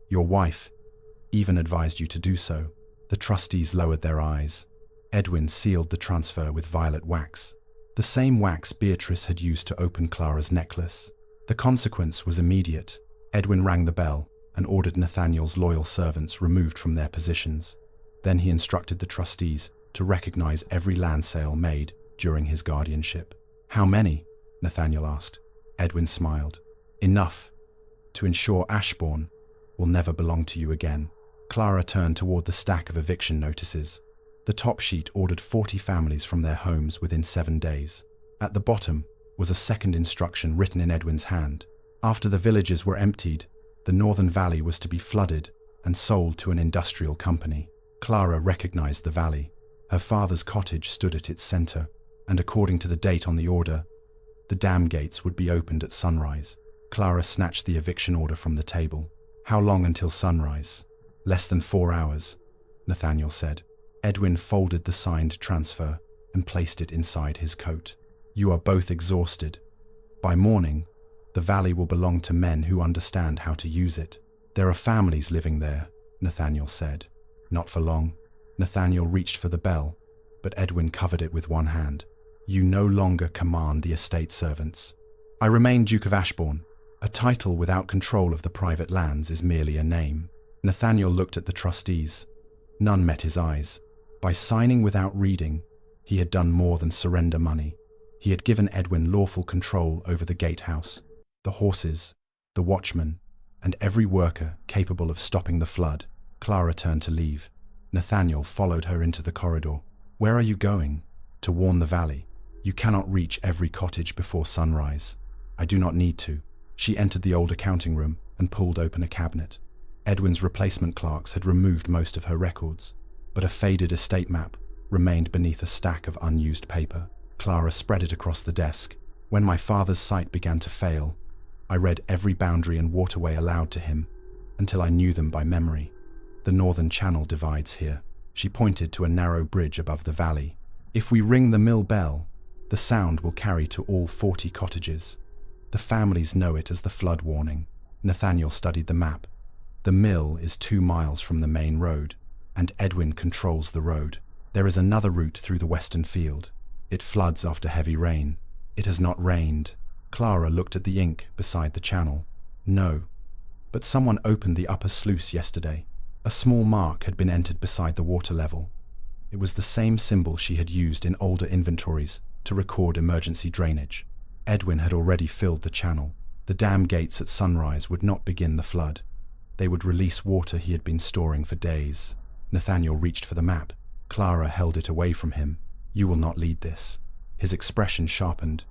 "Your wife even advised you to do so." The trustees lowered their eyes. Edwin sealed the transfer with violet wax, the same wax Beatrice had used to open Clara's necklace. The consequence was immediate. Edwin rang the bell and ordered Nathaniel's loyal servants removed from their positions. Then he instructed the trustees to recognize every land sale made during his guardianship. "How many?" Nathaniel asked. Edwin smiled. "Enough to ensure Ashbourne will never belong to you again." Clara turned toward the stack of eviction notices. The top sheet ordered 40 families from their homes within 7 days. At the bottom was a second instruction written in Edwin's hand. After the villages were emptied, the northern valley was to be flooded and sold to an industrial company. Clara recognized the valley. Her father's cottage stood at its center, and according to the date on the order, the dam gates would be opened at sunrise. Clara snatched the eviction order from the table. "How long until sunrise?" "Less than 4 hours," Nathaniel said. Edwin folded the signed transfer and placed it inside his coat. "You are both exhausted. By morning, the valley will belong to men who understand how to use it." "There are families living there," Nathaniel said. "Not for long." Nathaniel reached for the bell, but Edwin covered it with one hand. "You no longer command the estate servants. I remain Duke of Ashbourne. A title without control of the private lands is merely a name." Nathaniel looked at the trustees. None met his eyes. By signing without reading, he had done more than surrender money. He had given Edwin lawful control over the gatehouse, the horses, the watchman, and every worker capable of stopping the flood. Clara turned to leave. Nathaniel followed her into the corridor. "Where are you going?" "To warn the valley. You cannot reach every cottage before sunrise." "I do not need to." She entered the old accounting room and pulled open a cabinet. Edwin's replacement clerks had removed most of her records, but a faded estate map remained beneath a stack of unused paper. Clara spread it across the desk. "When my father's sight began to fail, I read every boundary and waterway aloud to him until I knew them by memory. The northern channel divides here." She pointed to a narrow bridge above the valley. "If we ring the mill bell, the sound will carry to all 40 cottages. The families know it as the flood warning." Nathaniel studied the map. "The mill is 2 miles from the main road, and Edwin controls the road. There is another route through the western field. It floods after heavy rain. It has not rained." Clara looked at the ink beside the channel. "No, but someone opened the upper sluice yesterday." A small mark had been entered beside the water level. It was the same symbol she had used in older inventories to record emergency drainage. Edwin had already filled the channel. The dam gates at sunrise would not begin the flood. They would release water he had been storing for days. Nathaniel reached for the map. Clara held it away from him. "You will not lead this." His expression sharpened.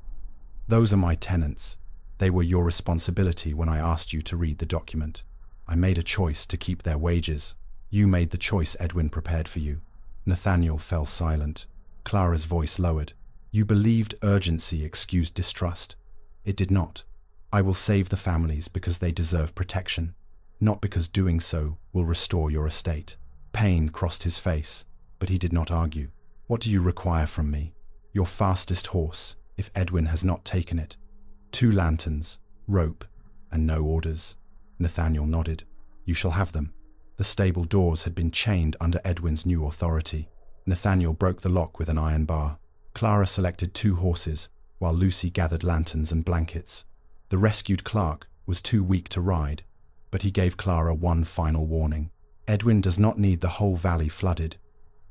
"Those are my tenants. They were your responsibility when I asked you to read the document. I made a choice to keep their wages. You made the choice Edwin prepared for you." Nathaniel fell silent. Clara's voice lowered. "You believed urgency excused distrust. It did not. I will save the families because they deserve protection, not because doing so will restore your estate." Pain crossed his face, but he did not argue. "What do you require from me?" "Your fastest horse, if Edwin has not taken it. 2 lanterns, rope, and no orders." Nathaniel nodded. "You shall have them." The stable doors had been chained under Edwin's new authority. Nathaniel broke the lock with an iron bar. Clara selected 2 horses, while Lucy gathered lanterns and blankets. The rescued clerk was too weak to ride, but he gave Clara one final warning. "Edwin does not need the whole valley flooded,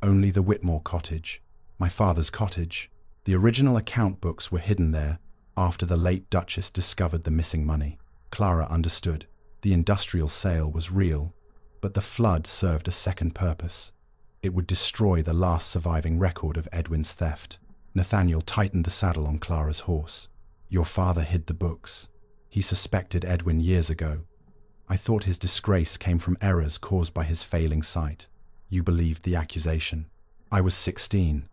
only the Whitmore cottage." "My father's cottage." The original account books were hidden there after the late Duchess discovered the missing money. Clara understood. The industrial sale was real, But the flood served a second purpose. It would destroy the last surviving record of Edwin's theft. Nathaniel tightened the saddle on Clara's horse. "Your father hid the books. He suspected Edwin years ago. I thought his disgrace came from errors caused by his failing sight. You believed the accusation. I was 16.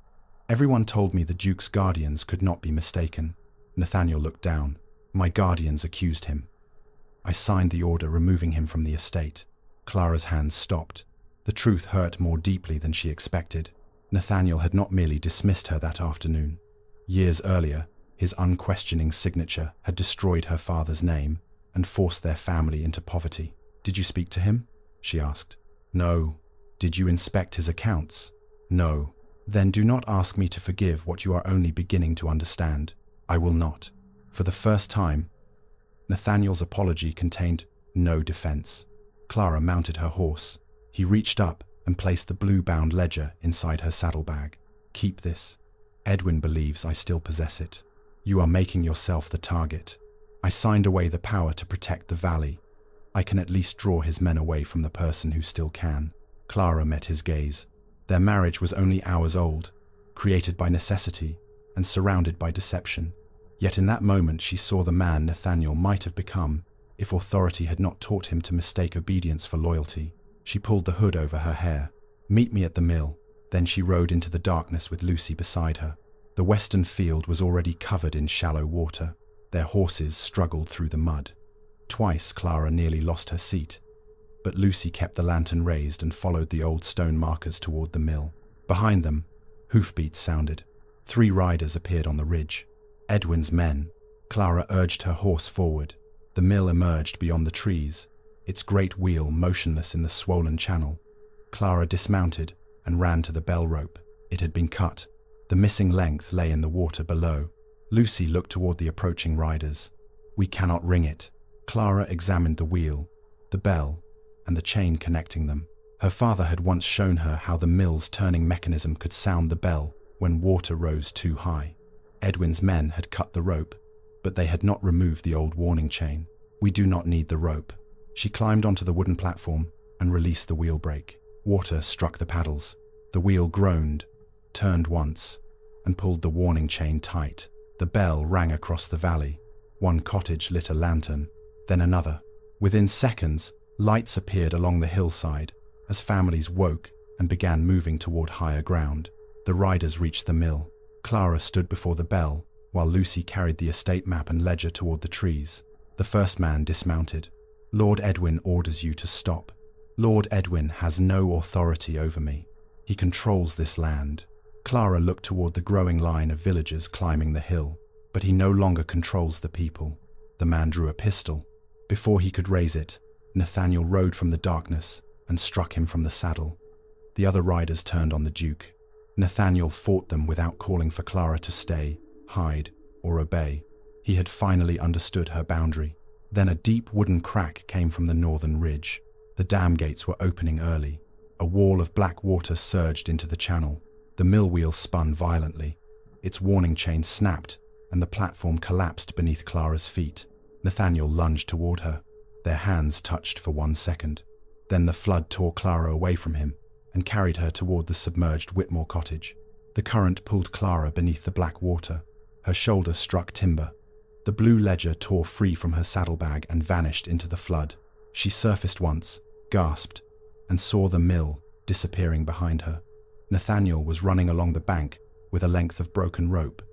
Everyone told me the Duke's guardians could not be mistaken." Nathaniel looked down. "My guardians accused him. I signed the order removing him from the estate." Clara's hands stopped. The truth hurt more deeply than she expected. Nathaniel had not merely dismissed her that afternoon. Years earlier, his unquestioning signature had destroyed her father's name and forced their family into poverty. "Did you speak to him?" she asked. "No." "Did you inspect his accounts?" "No." "Then do not ask me to forgive what you are only beginning to understand." "I will not." For the first time, Nathaniel's apology contained no defense. Clara mounted her horse. He reached up and placed the blue-bound ledger inside her saddlebag. "Keep this. Edwin believes I still possess it. You are making yourself the target. I signed away the power to protect the valley. I can at least draw his men away from the person who still can." Clara met his gaze. Their marriage was only hours old, created by necessity and surrounded by deception. Yet in that moment she saw the man Nathaniel might have become if authority had not taught him to mistake obedience for loyalty. She pulled the hood over her hair. "Meet me at the mill." Then she rode into the darkness with Lucy beside her. The western field was already covered in shallow water. Their horses struggled through the mud. Twice Clara nearly lost her seat, but Lucy kept the lantern raised and followed the old stone markers toward the mill. Behind them, hoofbeats sounded. 3 riders appeared on the ridge. Edwin's men. Clara urged her horse forward. The mill emerged beyond the trees, its great wheel motionless in the swollen channel. Clara dismounted and ran to the bell rope. It had been cut. The missing length lay in the water below. Lucy looked toward the approaching riders. "We cannot ring it." Clara examined the wheel, the bell, and the chain connecting them. Her father had once shown her how the mill's turning mechanism could sound the bell when water rose too high. Edwin's men had cut the rope, but they had not removed the old warning chain. "We do not need the rope." She climbed onto the wooden platform and released the wheel brake. Water struck the paddles. The wheel groaned, turned once, and pulled the warning chain tight. The bell rang across the valley. One cottage lit a lantern, then another. Within seconds, lights appeared along the hillside as families woke and began moving toward higher ground. The riders reached the mill. Clara stood before the bell, while Lucy carried the estate map and ledger toward the trees. The first man dismounted. "Lord Edwin orders you to stop. Lord Edwin has no authority over me. He controls this land." Clara looked toward the growing line of villagers climbing the hill. "But he no longer controls the people." The man drew a pistol. Before he could raise it, Nathaniel rode from the darkness and struck him from the saddle. The other riders turned on the Duke. Nathaniel fought them without calling for Clara to stay, hide, or obey. He had finally understood her boundary. Then a deep wooden crack came from the northern ridge. The dam gates were opening early. A wall of black water surged into the channel. The mill wheel spun violently. Its warning chain snapped, and the platform collapsed beneath Clara's feet. Nathaniel lunged toward her. Their hands touched for 1 second. Then the flood tore Clara away from him and carried her toward the submerged Whitmore cottage. The current pulled Clara beneath the black water. Her shoulder struck timber. The blue ledger tore free from her saddlebag and vanished into the flood. She surfaced once, gasped, and saw the mill disappearing behind her. Nathaniel was running along the bank with a length of broken rope,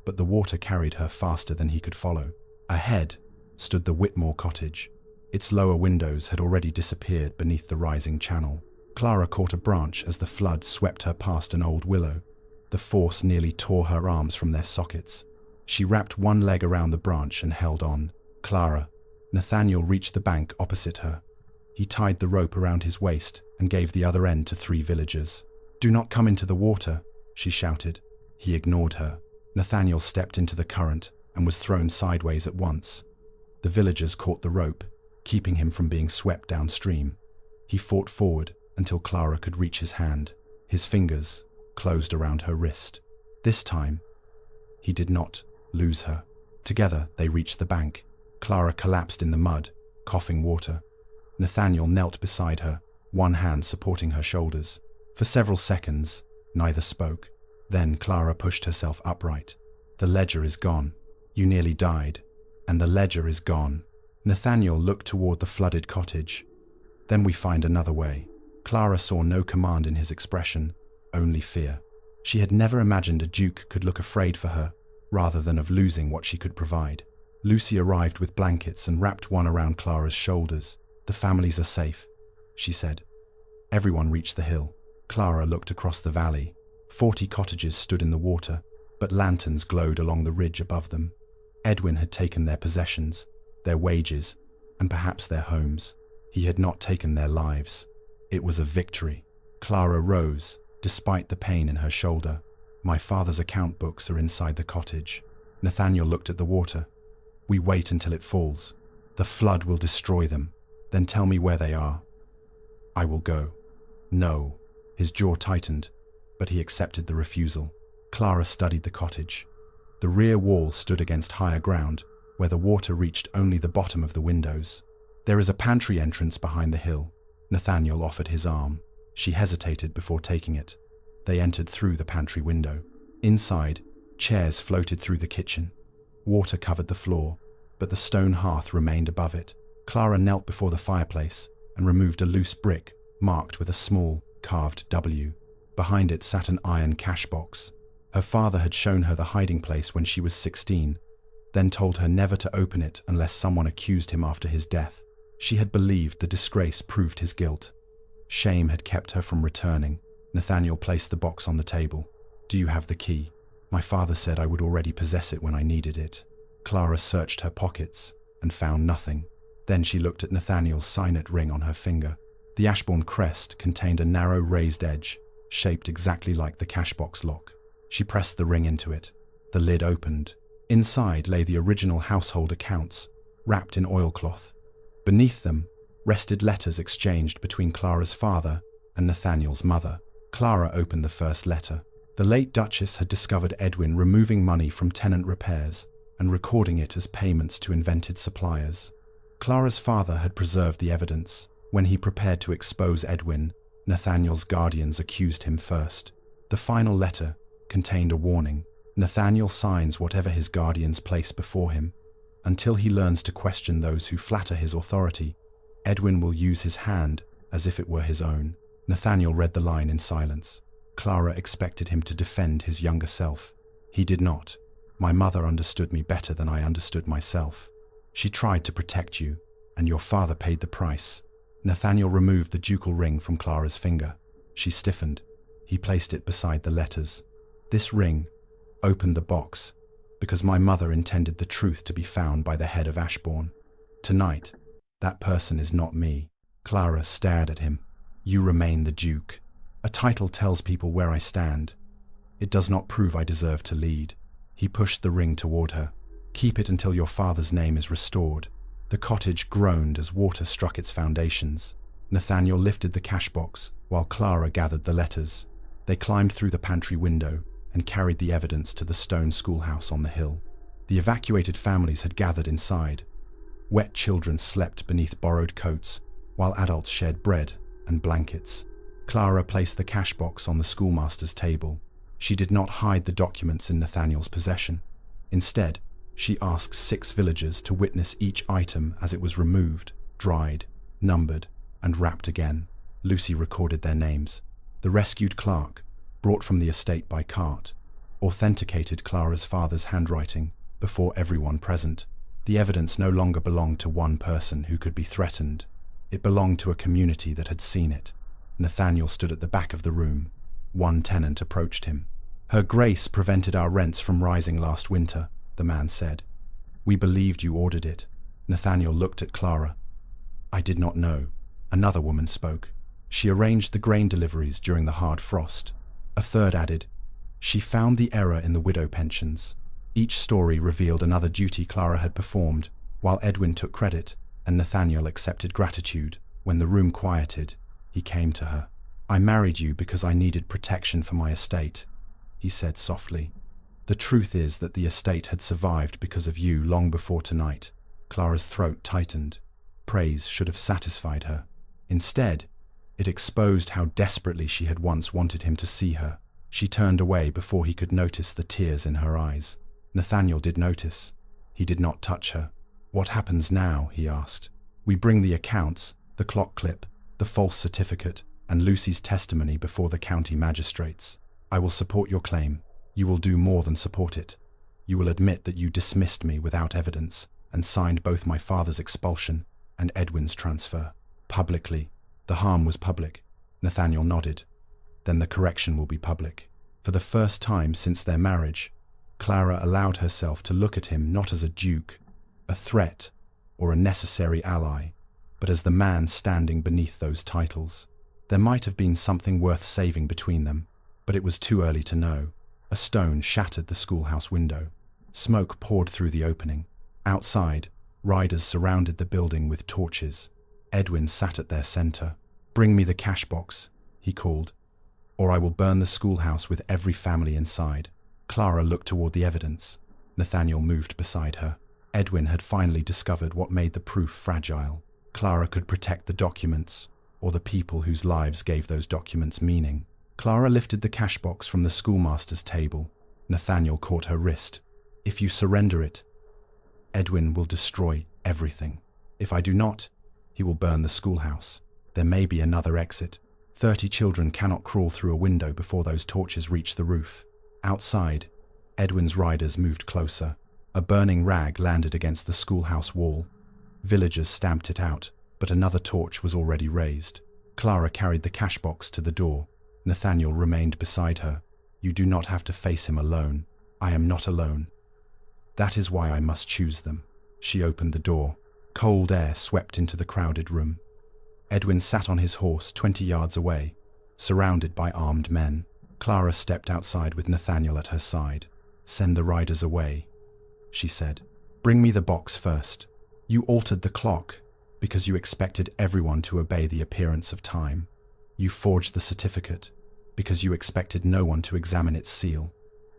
but the water carried her faster than he could follow. Ahead stood the Whitmore cottage. Its lower windows had already disappeared beneath the rising channel. Clara caught a branch as the flood swept her past an old willow. The force nearly tore her arms from their sockets. She wrapped one leg around the branch and held on. "Clara." Nathaniel reached the bank opposite her. He tied the rope around his waist and gave the other end to 3 villagers. "Do not come into the water," she shouted. He ignored her. Nathaniel stepped into the current and was thrown sideways at once. The villagers caught the rope, keeping him from being swept downstream. He fought forward until Clara could reach his hand. His fingers closed around her wrist. This time, he did not lose her. Together, they reached the bank. Clara collapsed in the mud, coughing water. Nathaniel knelt beside her, one hand supporting her shoulders. For several seconds, neither spoke. Then Clara pushed herself upright. The ledger is gone. You nearly died. And the ledger is gone. Nathaniel looked toward the flooded cottage. Then we find another way. Clara saw no command in his expression, only fear. She had never imagined a duke could look afraid for her, rather than of losing what she could provide. Lucy arrived with blankets and wrapped one around Clara's shoulders. The families are safe, she said. Everyone reached the hill. Clara looked across the valley. 40 cottages stood in the water, but lanterns glowed along the ridge above them. Edwin had taken their possessions, their wages, and perhaps their homes. He had not taken their lives. It was a victory. Clara rose, despite the pain in her shoulder. My father's account books are inside the cottage. Nathaniel looked at the water. We wait until it falls. The flood will destroy them. Then tell me where they are. I will go. No. His jaw tightened, but he accepted the refusal. Clara studied the cottage. The rear wall stood against higher ground, where the water reached only the bottom of the windows. There is a pantry entrance behind the hill. Nathaniel offered his arm. She hesitated before taking it. They entered through the pantry window. Inside, chairs floated through the kitchen. Water covered the floor, but the stone hearth remained above it. Clara knelt before the fireplace and removed a loose brick marked with a small, carved W. Behind it sat an iron cash box. Her father had shown her the hiding place when she was 16, then told her never to open it unless someone accused him after his death. She had believed the disgrace proved his guilt. Shame had kept her from returning. Nathaniel placed the box on the table. Do you have the key? My father said I would already possess it when I needed it. Clara searched her pockets and found nothing. Then she looked at Nathaniel's signet ring on her finger. The Ashbourne crest contained a narrow raised edge, shaped exactly like the cashbox lock. She pressed the ring into it. The lid opened. Inside lay the original household accounts, wrapped in oilcloth. Beneath them rested letters exchanged between Clara's father and Nathaniel's mother. Clara opened the first letter. The late Duchess had discovered Edwin removing money from tenant repairs and recording it as payments to invented suppliers. Clara's father had preserved the evidence. When he prepared to expose Edwin, Nathaniel's guardians accused him first. The final letter contained a warning. Nathaniel signs whatever his guardians place before him. Until he learns to question those who flatter his authority, Edwin will use his hand as if it were his own. Nathaniel read the line in silence. Clara expected him to defend his younger self. He did not. My mother understood me better than I understood myself. She tried to protect you, and your father paid the price. Nathaniel removed the ducal ring from Clara's finger. She stiffened. He placed it beside the letters. This ring opened the box because my mother intended the truth to be found by the head of Ashbourne. Tonight, that person is not me. Clara stared at him. You remain the Duke. A title tells people where I stand. It does not prove I deserve to lead. He pushed the ring toward her. Keep it until your father's name is restored. The cottage groaned as water struck its foundations. Nathaniel lifted the cash box while Clara gathered the letters. They climbed through the pantry window and carried the evidence to the stone schoolhouse on the hill. The evacuated families had gathered inside. Wet children slept beneath borrowed coats, while adults shared bread and blankets. Clara placed the cash box on the schoolmaster's table. She did not hide the documents in Nathaniel's possession. Instead, she asked 6 villagers to witness each item as it was removed, dried, numbered, and wrapped again. Lucy recorded their names. The rescued clerk, brought from the estate by cart, authenticated Clara's father's handwriting before everyone present. The evidence no longer belonged to one person who could be threatened. It belonged to a community that had seen it. Nathaniel stood at the back of the room. One tenant approached him. Her Grace prevented our rents from rising last winter, the man said. We believed you ordered it. Nathaniel looked at Clara. I did not know. Another woman spoke. She arranged the grain deliveries during the hard frost. A third added, she found the error in the widow pensions. Each story revealed another duty Clara had performed, while Edwin took credit and Nathaniel accepted gratitude. When the room quieted, he came to her. I married you because I needed protection for my estate, he said softly. The truth is that the estate had survived because of you long before tonight. Clara's throat tightened. Praise should have satisfied her. Instead, It exposed how desperately she had once wanted him to see her. She turned away before he could notice the tears in her eyes. Nathaniel did notice. He did not touch her. "What happens now?" he asked. "We bring the accounts, the clock clip, the false certificate, and Lucy's testimony before the county magistrates. I will support your claim. You will do more than support it. You will admit that you dismissed me without evidence and signed both my father's expulsion and Edwin's transfer. Publicly. The harm was public." Nathaniel nodded. "Then the correction will be public." For the first time since their marriage, Clara allowed herself to look at him not as a duke, a threat, or a necessary ally, but as the man standing beneath those titles. There might have been something worth saving between them, but it was too early to know. A stone shattered the schoolhouse window. Smoke poured through the opening. Outside, riders surrounded the building with torches. Edwin sat at their center. "Bring me the cash box," he called, "or I will burn the schoolhouse with every family inside." Clara looked toward the evidence. Nathaniel moved beside her. Edwin had finally discovered what made the proof fragile. Clara could protect the documents, or the people whose lives gave those documents meaning. Clara lifted the cash box from the schoolmaster's table. Nathaniel caught her wrist. "If you surrender it, Edwin will destroy everything. If I do not, he will burn the schoolhouse. There may be another exit. 30 children cannot crawl through a window before those torches reach the roof." Outside, Edwin's riders moved closer. A burning rag landed against the schoolhouse wall. Villagers stamped it out, but another torch was already raised. Clara carried the cash box to the door. Nathaniel remained beside her. "You do not have to face him alone. I am not alone. That is why I must choose them." She opened the door. Cold air swept into the crowded room. Edwin sat on his horse 20 yards away, surrounded by armed men. Clara stepped outside with Nathaniel at her side. "Send the riders away," she said. "Bring me the box first. You altered the clock because you expected everyone to obey the appearance of time. You forged the certificate because you expected no one to examine its seal.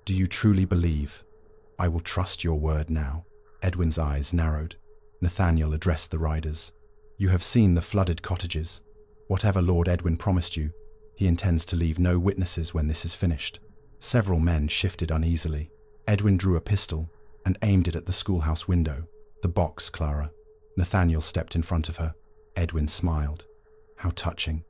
Do you truly believe I will trust your word now?" Edwin's eyes narrowed. Nathaniel addressed the riders. "You have seen the flooded cottages. Whatever Lord Edwin promised you, he intends to leave no witnesses when this is finished." Several men shifted uneasily. Edwin drew a pistol and aimed it at the schoolhouse window. "The box, Clara." Nathaniel stepped in front of her. Edwin smiled. "How touching.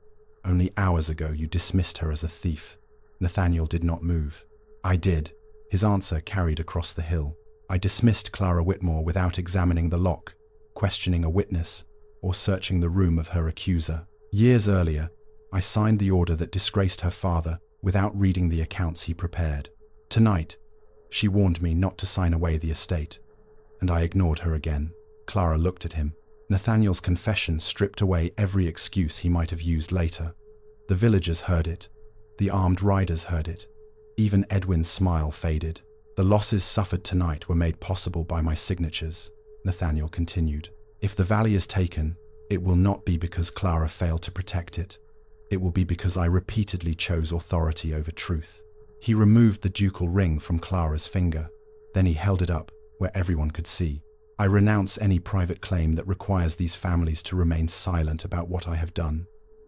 Only hours ago you dismissed her as a thief." Nathaniel did not move. "I did." His answer carried across the hill. "I dismissed Clara Whitmore without examining the lock, questioning a witness, or searching the room of her accuser. Years earlier, I signed the order that disgraced her father without reading the accounts he prepared. Tonight, she warned me not to sign away the estate, and I ignored her again." Clara looked at him. Nathaniel's confession stripped away every excuse he might have used later. The villagers heard it. The armed riders heard it. Even Edwin's smile faded. "The losses suffered tonight were made possible by my signatures," Nathaniel continued. "If the valley is taken, it will not be because Clara failed to protect it. It will be because I repeatedly chose authority over truth." He removed the ducal ring from Clara's finger. Then he held it up where everyone could see. "I renounce any private claim that requires these families to remain silent about what I have done.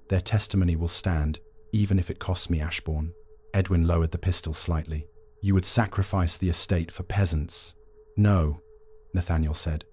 Their testimony will stand, even if it costs me Ashbourne." Edwin lowered the pistol slightly. "You would sacrifice the estate for peasants." "No," Nathaniel said.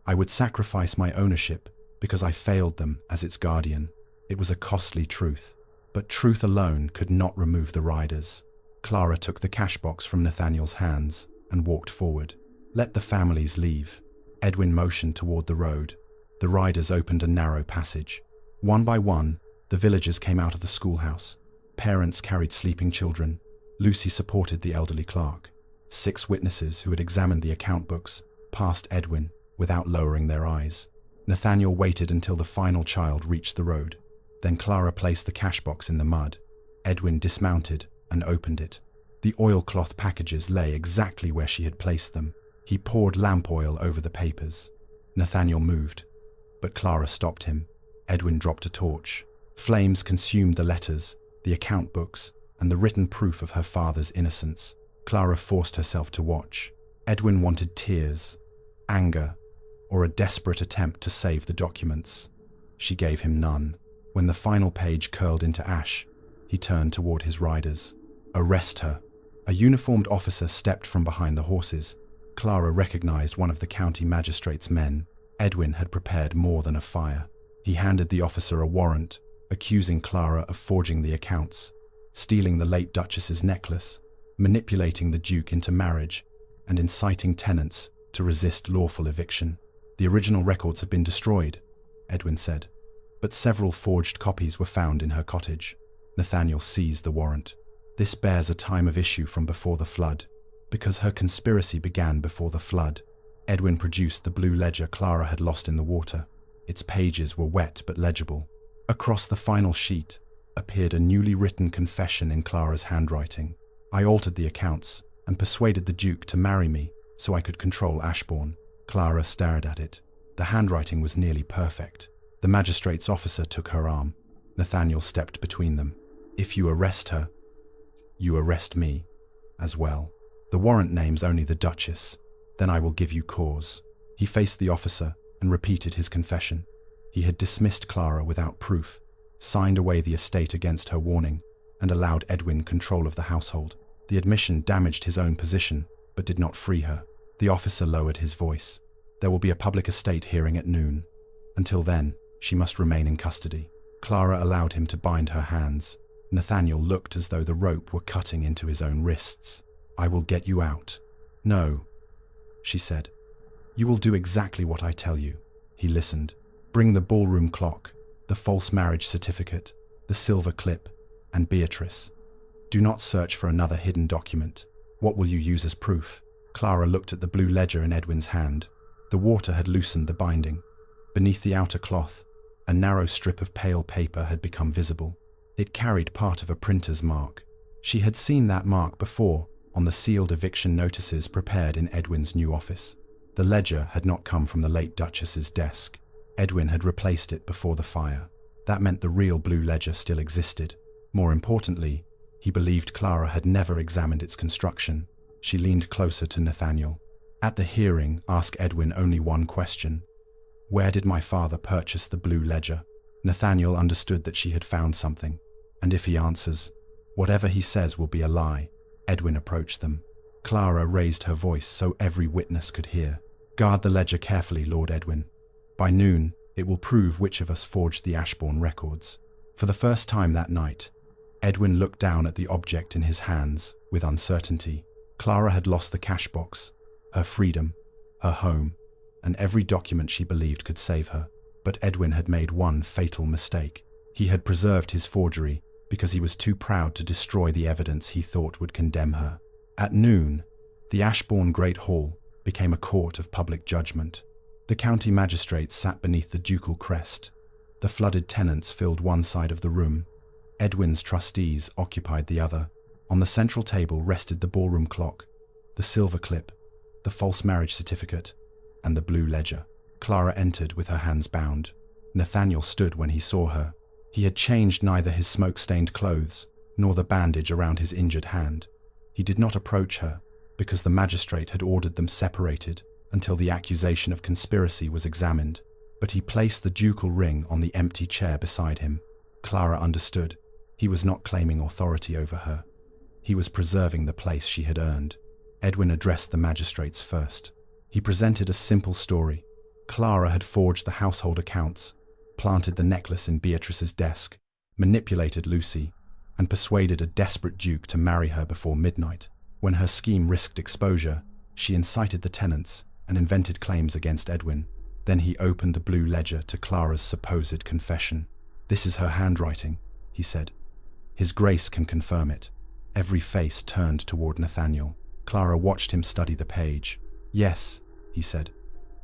"I would sacrifice my ownership because I failed them as its guardian." It was a costly truth, but truth alone could not remove the riders. Clara took the cash box from Nathaniel's hands and walked forward. "Let the families leave." Edwin motioned toward the road. The riders opened a narrow passage. One by one, the villagers came out of the schoolhouse. Parents carried sleeping children. Lucy supported the elderly clerk. 6 witnesses who had examined the account books passed Edwin without lowering their eyes. Nathaniel waited until the final child reached the road. Then Clara placed the cash box in the mud. Edwin dismounted and opened it. The oilcloth packages lay exactly where she had placed them. He poured lamp oil over the papers. Nathaniel moved, but Clara stopped him. Edwin dropped a torch. Flames consumed the letters, the account books, and the written proof of her father's innocence. Clara forced herself to watch. Edwin wanted tears, anger, or a desperate attempt to save the documents. She gave him none. When the final page curled into ash, he turned toward his riders. "Arrest her." A uniformed officer stepped from behind the horses. Clara recognized one of the county magistrate's men. Edwin had prepared more than a fire. He handed the officer a warrant, accusing Clara of forging the accounts, stealing the late Duchess's necklace, manipulating the Duke into marriage, and inciting tenants to resist lawful eviction. "The original records have been destroyed," Edwin said, "but several forged copies were found in her cottage." Nathaniel seized the warrant. "This bears a time of issue from before the flood, because her conspiracy began before the flood." Edwin produced the blue ledger Clara had lost in the water. Its pages were wet but legible. Across the final sheet appeared a newly written confession in Clara's handwriting. "I altered the accounts and persuaded the Duke to marry me so I could control Ashbourne." Clara stared at it. The handwriting was nearly perfect. The magistrate's officer took her arm. Nathaniel stepped between them. "If you arrest her, you arrest me as well. The warrant names only the Duchess. Then I will give you cause." He faced the officer and repeated his confession. He had dismissed Clara without proof, signed away the estate against her warning, and allowed Edwin control of the household. The admission damaged his own position, but did not free her. The officer lowered his voice. "There will be a public estate hearing at noon. Until then, she must remain in custody." Clara allowed him to bind her hands. Nathaniel looked as though the rope were cutting into his own wrists. "I will get you out." "No," she said. "You will do exactly what I tell you." He listened. "Bring the ballroom clock, the false marriage certificate, the silver clip, and Beatrice. Do not search for another hidden document. What will you use as proof?" Clara looked at the blue ledger in Edwin's hand. The water had loosened the binding. Beneath the outer cloth, a narrow strip of pale paper had become visible. It carried part of a printer's mark. She had seen that mark before on the sealed eviction notices prepared in Edwin's new office. The ledger had not come from the late Duchess's desk. Edwin had replaced it before the fire. That meant the real blue ledger still existed. More importantly, he believed Clara had never examined its construction. She leaned closer to Nathaniel. "At the hearing, ask Edwin only one question. Where did my father purchase the blue ledger?" Nathaniel understood that she had found something, and if he answers, whatever he says will be a lie. Edwin approached them. Clara raised her voice so every witness could hear. "Guard the ledger carefully, Lord Edwin. By noon, it will prove which of us forged the Ashbourne records." For the first time that night, Edwin looked down at the object in his hands with uncertainty. Clara had lost the cash box, her freedom, her home, and every document she believed could save her. But Edwin had made one fatal mistake. He had preserved his forgery because he was too proud to destroy the evidence he thought would condemn her. At noon, the Ashbourne Great Hall became a court of public judgment. The county magistrates sat beneath the ducal crest. The flooded tenants filled one side of the room. Edwin's trustees occupied the other. On the central table rested the ballroom clock, the silver clip, the false marriage certificate, and the blue ledger. Clara entered with her hands bound. Nathaniel stood when he saw her. He had changed neither his smoke-stained clothes nor the bandage around his injured hand. He did not approach her because the magistrate had ordered them separated until the accusation of conspiracy was examined, but he placed the ducal ring on the empty chair beside him. Clara understood. He was not claiming authority over her. He was preserving the place she had earned. Edwin addressed the magistrates first. He presented a simple story. Clara had forged the household accounts, planted the necklace in Beatrice's desk, manipulated Lucy, and persuaded a desperate duke to marry her before midnight. When her scheme risked exposure, she incited the tenants and invented claims against Edwin. Then he opened the blue ledger to Clara's supposed confession. "This is her handwriting," he said. "His Grace can confirm it." Every face turned toward Nathaniel. Clara watched him study the page. "Yes," he said.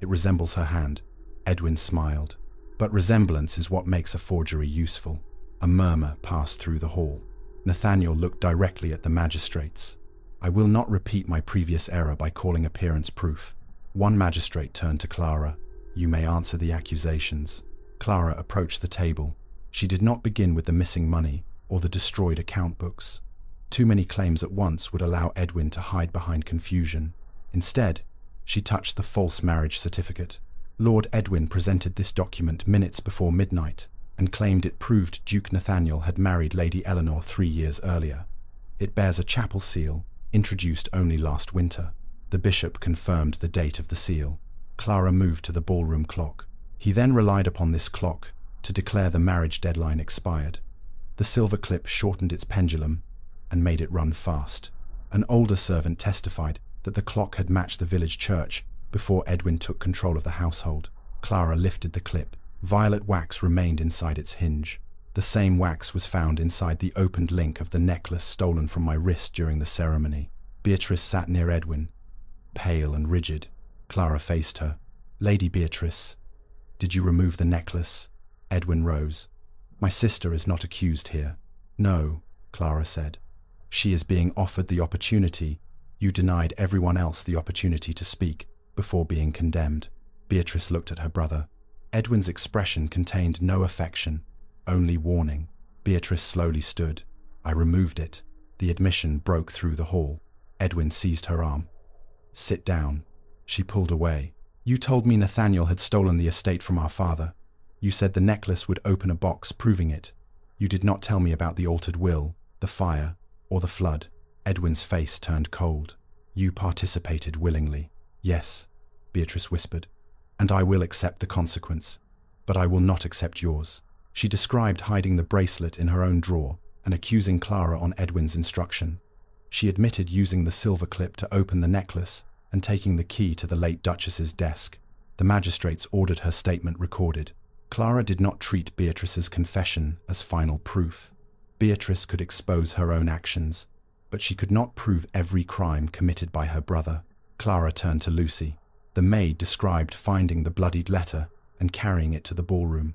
"It resembles her hand." Edwin smiled. "But resemblance is what makes a forgery useful." A murmur passed through the hall. Nathaniel looked directly at the magistrates. "I will not repeat my previous error by calling appearance proof." One magistrate turned to Clara. "You may answer the accusations." Clara approached the table. She did not begin with the missing money or the destroyed account books. Too many claims at once would allow Edwin to hide behind confusion. Instead, she touched the false marriage certificate. "Lord Edwin presented this document minutes before midnight. and claimed it proved Duke Nathaniel had married Lady Eleanor 3 years earlier. It bears a chapel seal, introduced only last winter. The bishop confirmed the date of the seal. Clara moved to the ballroom clock. He then relied upon this clock to declare the marriage deadline expired. The silver clip shortened its pendulum and made it run fast. An older servant testified that the clock had matched the village church before Edwin took control of the household. Clara lifted the clip. Violet wax remained inside its hinge. The same wax was found inside the opened link of the necklace stolen from my wrist during the ceremony. Beatrice sat near Edwin, pale and rigid. Clara faced her. "Lady Beatrice, did you remove the necklace?" Edwin rose. "My sister is not accused here." "No," Clara said. "She is being offered the opportunity. You denied everyone else the opportunity to speak before being condemned." Beatrice looked at her brother. Edwin's expression contained no affection, only warning. Beatrice slowly stood. "I removed it." The admission broke through the hall. Edwin seized her arm. "Sit down." She pulled away. "You told me Nathaniel had stolen the estate from our father. You said the necklace would open a box proving it. You did not tell me about the altered will, the fire, or the flood." Edwin's face turned cold. "You participated willingly." "Yes," Beatrice whispered, "and I will accept the consequence, but I will not accept yours." She described hiding the bracelet in her own drawer and accusing Clara on Edwin's instruction. She admitted using the silver clip to open the necklace and taking the key to the late Duchess's desk. The magistrates ordered her statement recorded. Clara did not treat Beatrice's confession as final proof. Beatrice could expose her own actions, but she could not prove every crime committed by her brother. Clara turned to Lucy. The maid described finding the bloodied letter and carrying it to the ballroom.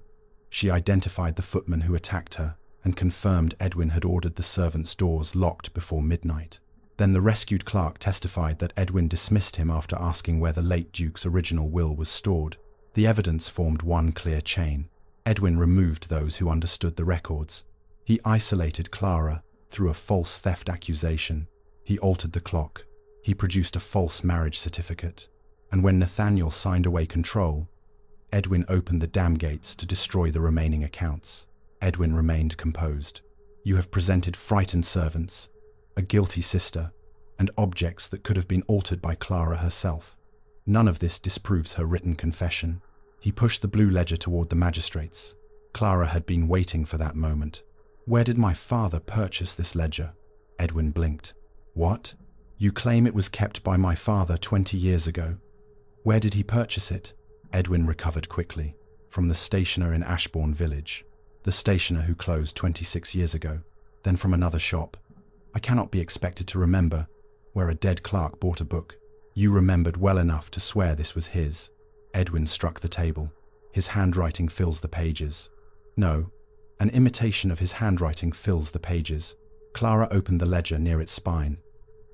She identified the footman who attacked her and confirmed Edwin had ordered the servants' doors locked before midnight. Then the rescued clerk testified that Edwin dismissed him after asking where the late Duke's original will was stored. The evidence formed one clear chain. Edwin removed those who understood the records. He isolated Clara through a false theft accusation. He altered the clock. He produced a false marriage certificate. And when Nathaniel signed away control, Edwin opened the dam gates to destroy the remaining accounts. Edwin remained composed. "You have presented frightened servants, a guilty sister, and objects that could have been altered by Clara herself. None of this disproves her written confession." He pushed the blue ledger toward the magistrates. Clara had been waiting for that moment. "Where did my father purchase this ledger?" Edwin blinked. "What? You claim it was kept by my father 20 years ago. Where did he purchase it?" Edwin recovered quickly. "From the stationer in Ashbourne village. The stationer who closed 26 years ago. Then from another shop. I cannot be expected to remember where a dead clerk bought a book. You remembered well enough to swear this was his." Edwin struck the table. "His handwriting fills the pages." "No, an imitation of his handwriting fills the pages." Clara opened the ledger near its spine.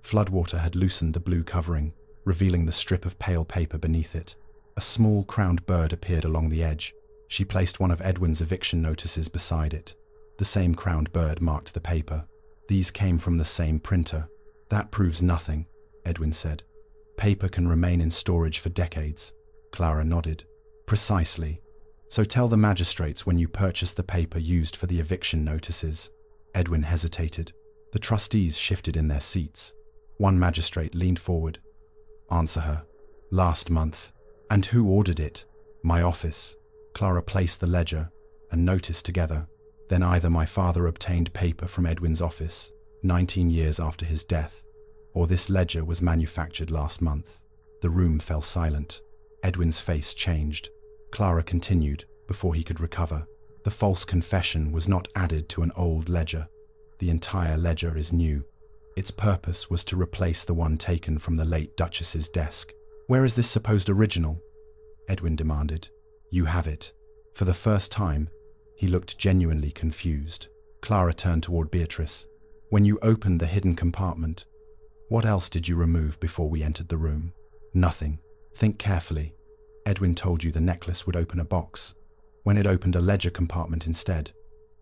Floodwater had loosened the blue covering, revealing the strip of pale paper beneath it. A small crowned bird appeared along the edge. She placed one of Edwin's eviction notices beside it. The same crowned bird marked the paper. "These came from the same printer." "That proves nothing," Edwin said. "Paper can remain in storage for decades." Clara nodded. "Precisely. So tell the magistrates when you purchased the paper used for the eviction notices." Edwin hesitated. The trustees shifted in their seats. One magistrate leaned forward. "Answer her." "Last month." "And who ordered it?" "My office." Clara placed the ledger and notice together. "Then either my father obtained paper from Edwin's office 19 years after his death, or this ledger was manufactured last month." The room fell silent. Edwin's face changed. Clara continued before he could recover. "The false confession was not added to an old ledger. The entire ledger is new. Its purpose was to replace the one taken from the late Duchess's desk." "Where is this supposed original?" Edwin demanded. "You have it." For the first time, he looked genuinely confused. Clara turned toward Beatrice. "When you opened the hidden compartment, what else did you remove before we entered the room?" "Nothing. Think carefully. Edwin told you the necklace would open a box. When it opened a ledger compartment instead,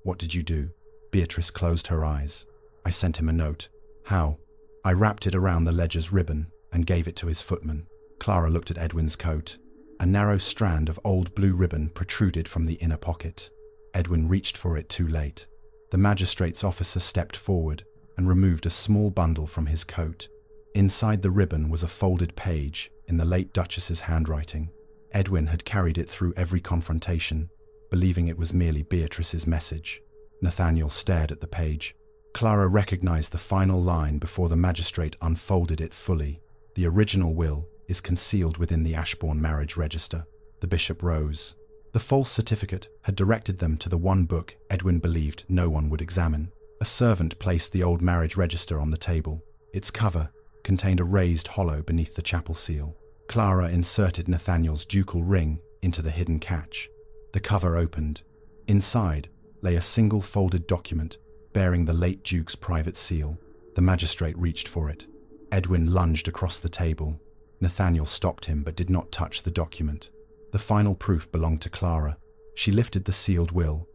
what did you do?" Beatrice closed her eyes. "I sent him a note." "How?" "I wrapped it around the ledger's ribbon and gave it to his footman." Clara looked at Edwin's coat. A narrow strand of old blue ribbon protruded from the inner pocket. Edwin reached for it too late. The magistrate's officer stepped forward and removed a small bundle from his coat. Inside the ribbon was a folded page in the late Duchess's handwriting. Edwin had carried it through every confrontation, believing it was merely Beatrice's message. Nathaniel stared at the page. Clara recognized the final line before the magistrate unfolded it fully. The original will is concealed within the Ashbourne marriage register. The bishop rose. The false certificate had directed them to the one book Edwin believed no one would examine. A servant placed the old marriage register on the table. Its cover contained a raised hollow beneath the chapel seal. Clara inserted Nathaniel's ducal ring into the hidden catch. The cover opened. Inside lay a single folded document bearing the late Duke's private seal. The magistrate reached for it. Edwin lunged across the table. Nathaniel stopped him but did not touch the document. The final proof belonged to Clara. She lifted the sealed will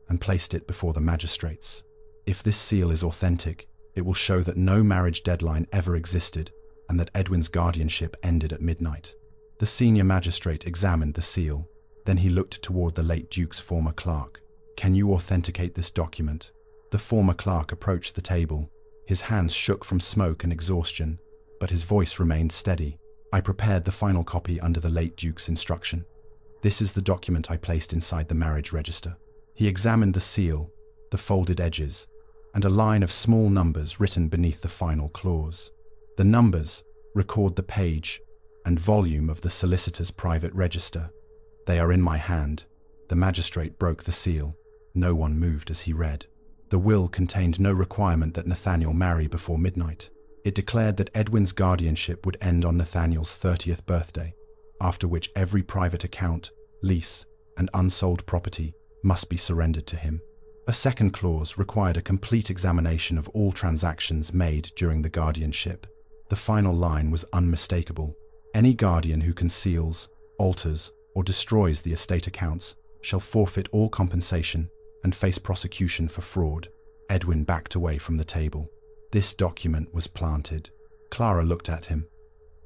and placed it before the magistrates. If this seal is authentic, it will show that no marriage deadline ever existed and that Edwin's guardianship ended at midnight. The senior magistrate examined the seal. Then he looked toward the late Duke's former clerk. "Can you authenticate this document?" The former clerk approached the table. His hands shook from smoke and exhaustion, but his voice remained steady. "I prepared the final copy under the late Duke's instruction. This is the document I placed inside the marriage register." He examined the seal, the folded edges, and a line of small numbers written beneath the final clause. The numbers record the page and volume of the solicitor's private register. "They are in my hand." The magistrate broke the seal. No one moved as he read. The will contained no requirement that Nathaniel marry before midnight. It declared that Edwin's guardianship would end on Nathaniel's 30th birthday, after which every private account, lease, and unsold property must be surrendered to him. A second clause required a complete examination of all transactions made during the guardianship. The final line was unmistakable. "Any guardian who conceals, alters, or destroys the estate accounts shall forfeit all compensation and face prosecution for fraud." Edwin backed away from the table. This document was planted. Clara looked at him.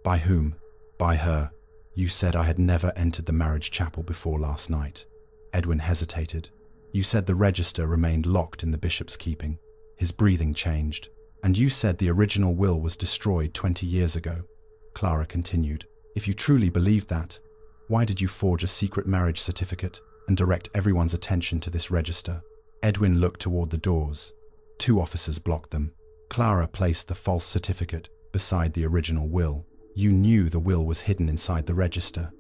"By whom?" "By her. You said I had never entered the marriage chapel before last night." Edwin hesitated. "You said the register remained locked in the bishop's keeping." His breathing changed. "And you said the original will was destroyed 20 years ago." Clara continued. "If you truly believed that, why did you forge a secret marriage certificate and direct everyone's attention to this register?" Edwin looked toward the doors. 2 officers blocked them. Clara placed the false certificate beside the original will. "You knew the will was hidden inside the register.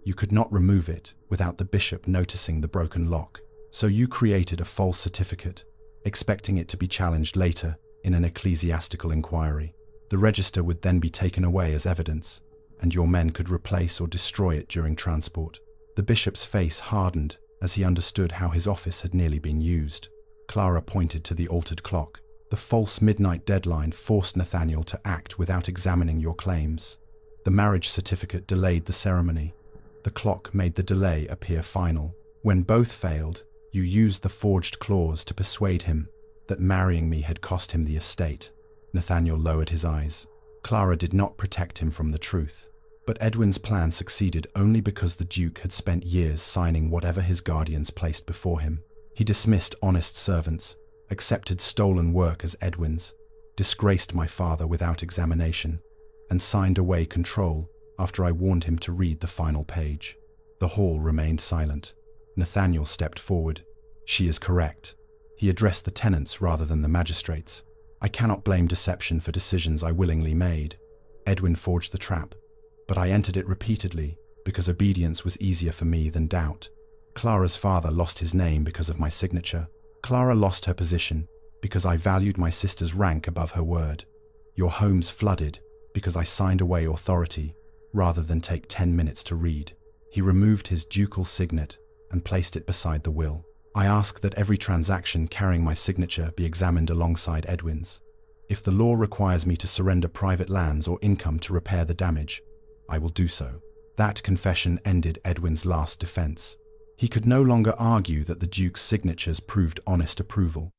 You could not remove it without the bishop noticing the broken lock. So you created a false certificate, expecting it to be challenged later in an ecclesiastical inquiry. The register would then be taken away as evidence, and your men could replace or destroy it during transport." The bishop's face hardened as he understood how his office had nearly been used. Clara pointed to the altered clock. "The false midnight deadline forced Nathaniel to act without examining your claims. The marriage certificate delayed the ceremony. The clock made the delay appear final. When both failed, you used the forged clause to persuade him that marrying me had cost him the estate." Nathaniel lowered his eyes. Clara did not protect him from the truth. But Edwin's plan succeeded only because the Duke had spent years signing whatever his guardians placed before him. He dismissed honest servants, accepted stolen work as Edwin's, disgraced my father without examination, and signed away control after I warned him to read the final page. The hall remained silent. Nathaniel stepped forward. "She is correct." He addressed the tenants rather than the magistrates. "I cannot blame deception for decisions I willingly made. Edwin forged the trap, but I entered it repeatedly because obedience was easier for me than doubt. Clara's father lost his name because of my signature. Clara lost her position because I valued my sister's rank above her word. Your homes flooded because I signed away authority rather than take 10 minutes to read." He removed his ducal signet and placed it beside the will. "I ask that every transaction carrying my signature be examined alongside Edwin's. If the law requires me to surrender private lands or income to repair the damage, I will do so." That confession ended Edwin's last defense. He could no longer argue that the Duke's signatures proved honest approval.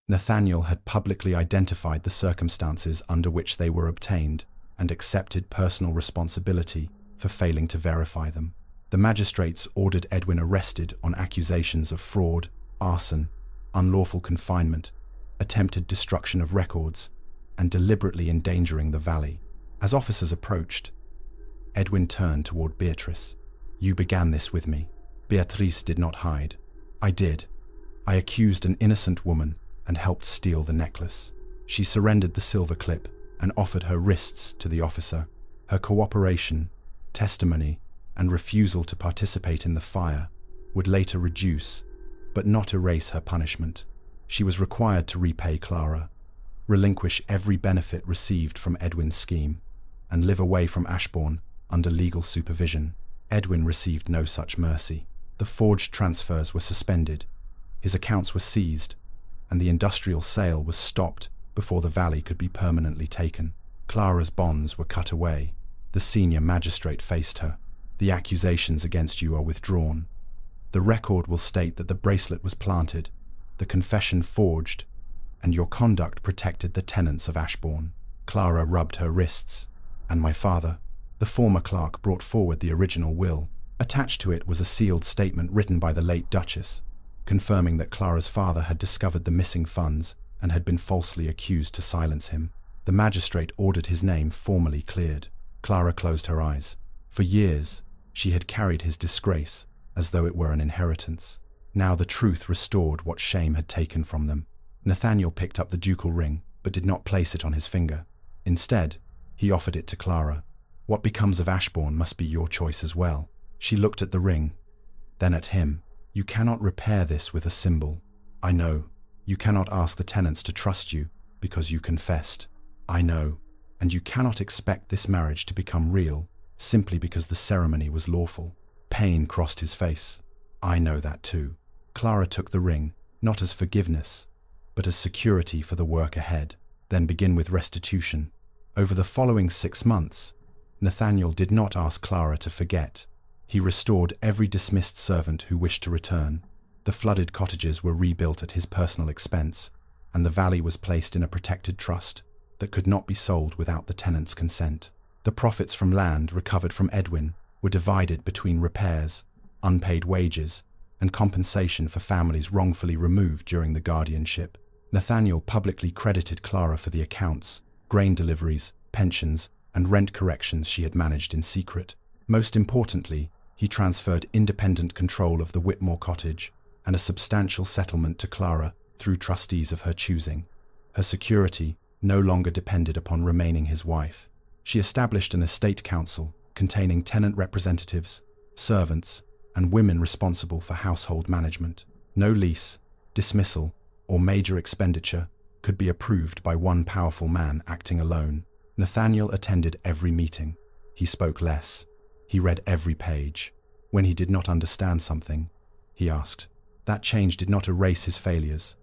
Nathaniel had publicly identified the circumstances under which they were obtained and accepted personal responsibility for failing to verify them. The magistrates ordered Edwin arrested on accusations of fraud arson, unlawful confinement, attempted destruction of records, and deliberately endangering the valley. As officers approached, Edwin turned toward Beatrice. "You began this with me." Beatrice did not hide. "I did. I accused an innocent woman and helped steal the necklace." She surrendered the silver clip and offered her wrists to the officer. Her cooperation, testimony, and refusal to participate in the fire would later reduce, but not erase her punishment. She was required to repay Clara, relinquish every benefit received from Edwin's scheme, and live away from Ashbourne under legal supervision. Edwin received no such mercy. The forged transfers were suspended, his accounts were seized, and the industrial sale was stopped before the valley could be permanently taken. Clara's bonds were cut away. The senior magistrate faced her. "The accusations against you are withdrawn. The record will state that the bracelet was planted, the confession forged, and your conduct protected the tenants of Ashbourne." Clara rubbed her wrists. "And my father?" The former clerk brought forward the original will. Attached to it was a sealed statement written by the late Duchess, confirming that Clara's father had discovered the missing funds and had been falsely accused to silence him. The magistrate ordered his name formally cleared. Clara closed her eyes. For years, she had carried his disgrace as though it were an inheritance. Now the truth restored what shame had taken from them. Nathaniel picked up the ducal ring, but did not place it on his finger. Instead, he offered it to Clara. "What becomes of Ashbourne must be your choice as well." She looked at the ring, then at him. "You cannot repair this with a symbol. I know. You cannot ask the tenants to trust you because you confessed. I know. And you cannot expect this marriage to become real simply because the ceremony was lawful." Pain crossed his face. "I know that too." Clara took the ring, not as forgiveness, but as security for the work ahead. Then begin with restitution. Over the following 6 months, Nathaniel did not ask Clara to forget. He restored every dismissed servant who wished to return. The flooded cottages were rebuilt at his personal expense, and the valley was placed in a protected trust that could not be sold without the tenants' consent. The profits from land recovered from Edwin were divided between repairs, unpaid wages, and compensation for families wrongfully removed during the guardianship. Nathaniel publicly credited Clara for the accounts, grain deliveries, pensions, and rent corrections she had managed in secret. Most importantly, he transferred independent control of the Whitmore cottage and a substantial settlement to Clara through trustees of her choosing. Her security no longer depended upon remaining his wife. She established an estate council containing tenant representatives, servants, and women responsible for household management. No lease, dismissal, or major expenditure could be approved by one powerful man acting alone. Nathaniel attended every meeting. He spoke less. He read every page. When he did not understand something, he asked. That change did not erase his failures,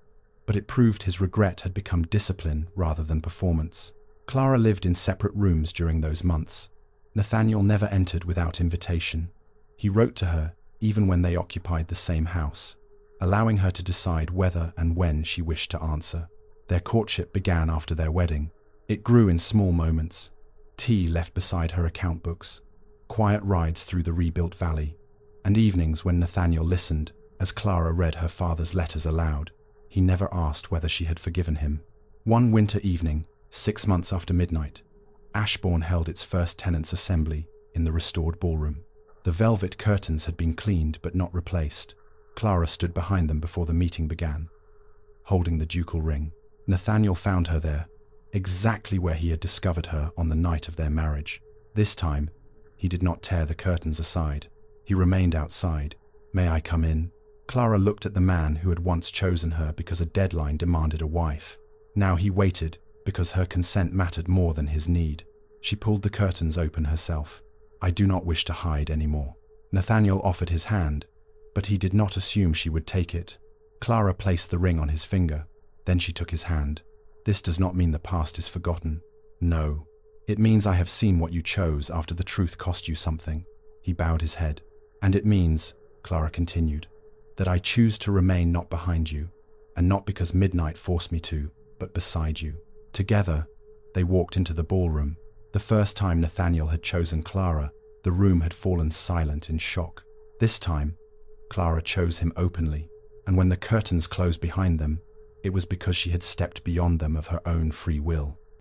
but it proved his regret had become discipline rather than performance. Clara lived in separate rooms during those months. Nathaniel never entered without invitation. He wrote to her even when they occupied the same house, allowing her to decide whether and when she wished to answer. Their courtship began after their wedding. It grew in small moments. Tea left beside her account books, quiet rides through the rebuilt valley, and evenings when Nathaniel listened as Clara read her father's letters aloud. He never asked whether she had forgiven him. One winter evening, 6 months after midnight, Ashbourne held its first tenants' assembly in the restored ballroom. The velvet curtains had been cleaned but not replaced. Clara stood behind them before the meeting began, holding the ducal ring. Nathaniel found her there, exactly where he had discovered her on the night of their marriage. This time, he did not tear the curtains aside. He remained outside. "May I come in?" Clara looked at the man who had once chosen her because a deadline demanded a wife. Now he waited because her consent mattered more than his need. She pulled the curtains open herself. "I do not wish to hide anymore." Nathaniel offered his hand, but he did not assume she would take it. Clara placed the ring on his finger. Then she took his hand. "This does not mean the past is forgotten. No. It means I have seen what you chose after the truth cost you something." He bowed his head. "And it means," Clara continued, "that I choose to remain not behind you, and not because midnight forced me to, but beside you." Together, they walked into the ballroom. The first time Nathaniel had chosen Clara, the room had fallen silent in shock. This time, Clara chose him openly. and when the curtains closed behind them, it was because she had stepped beyond them of her own free will.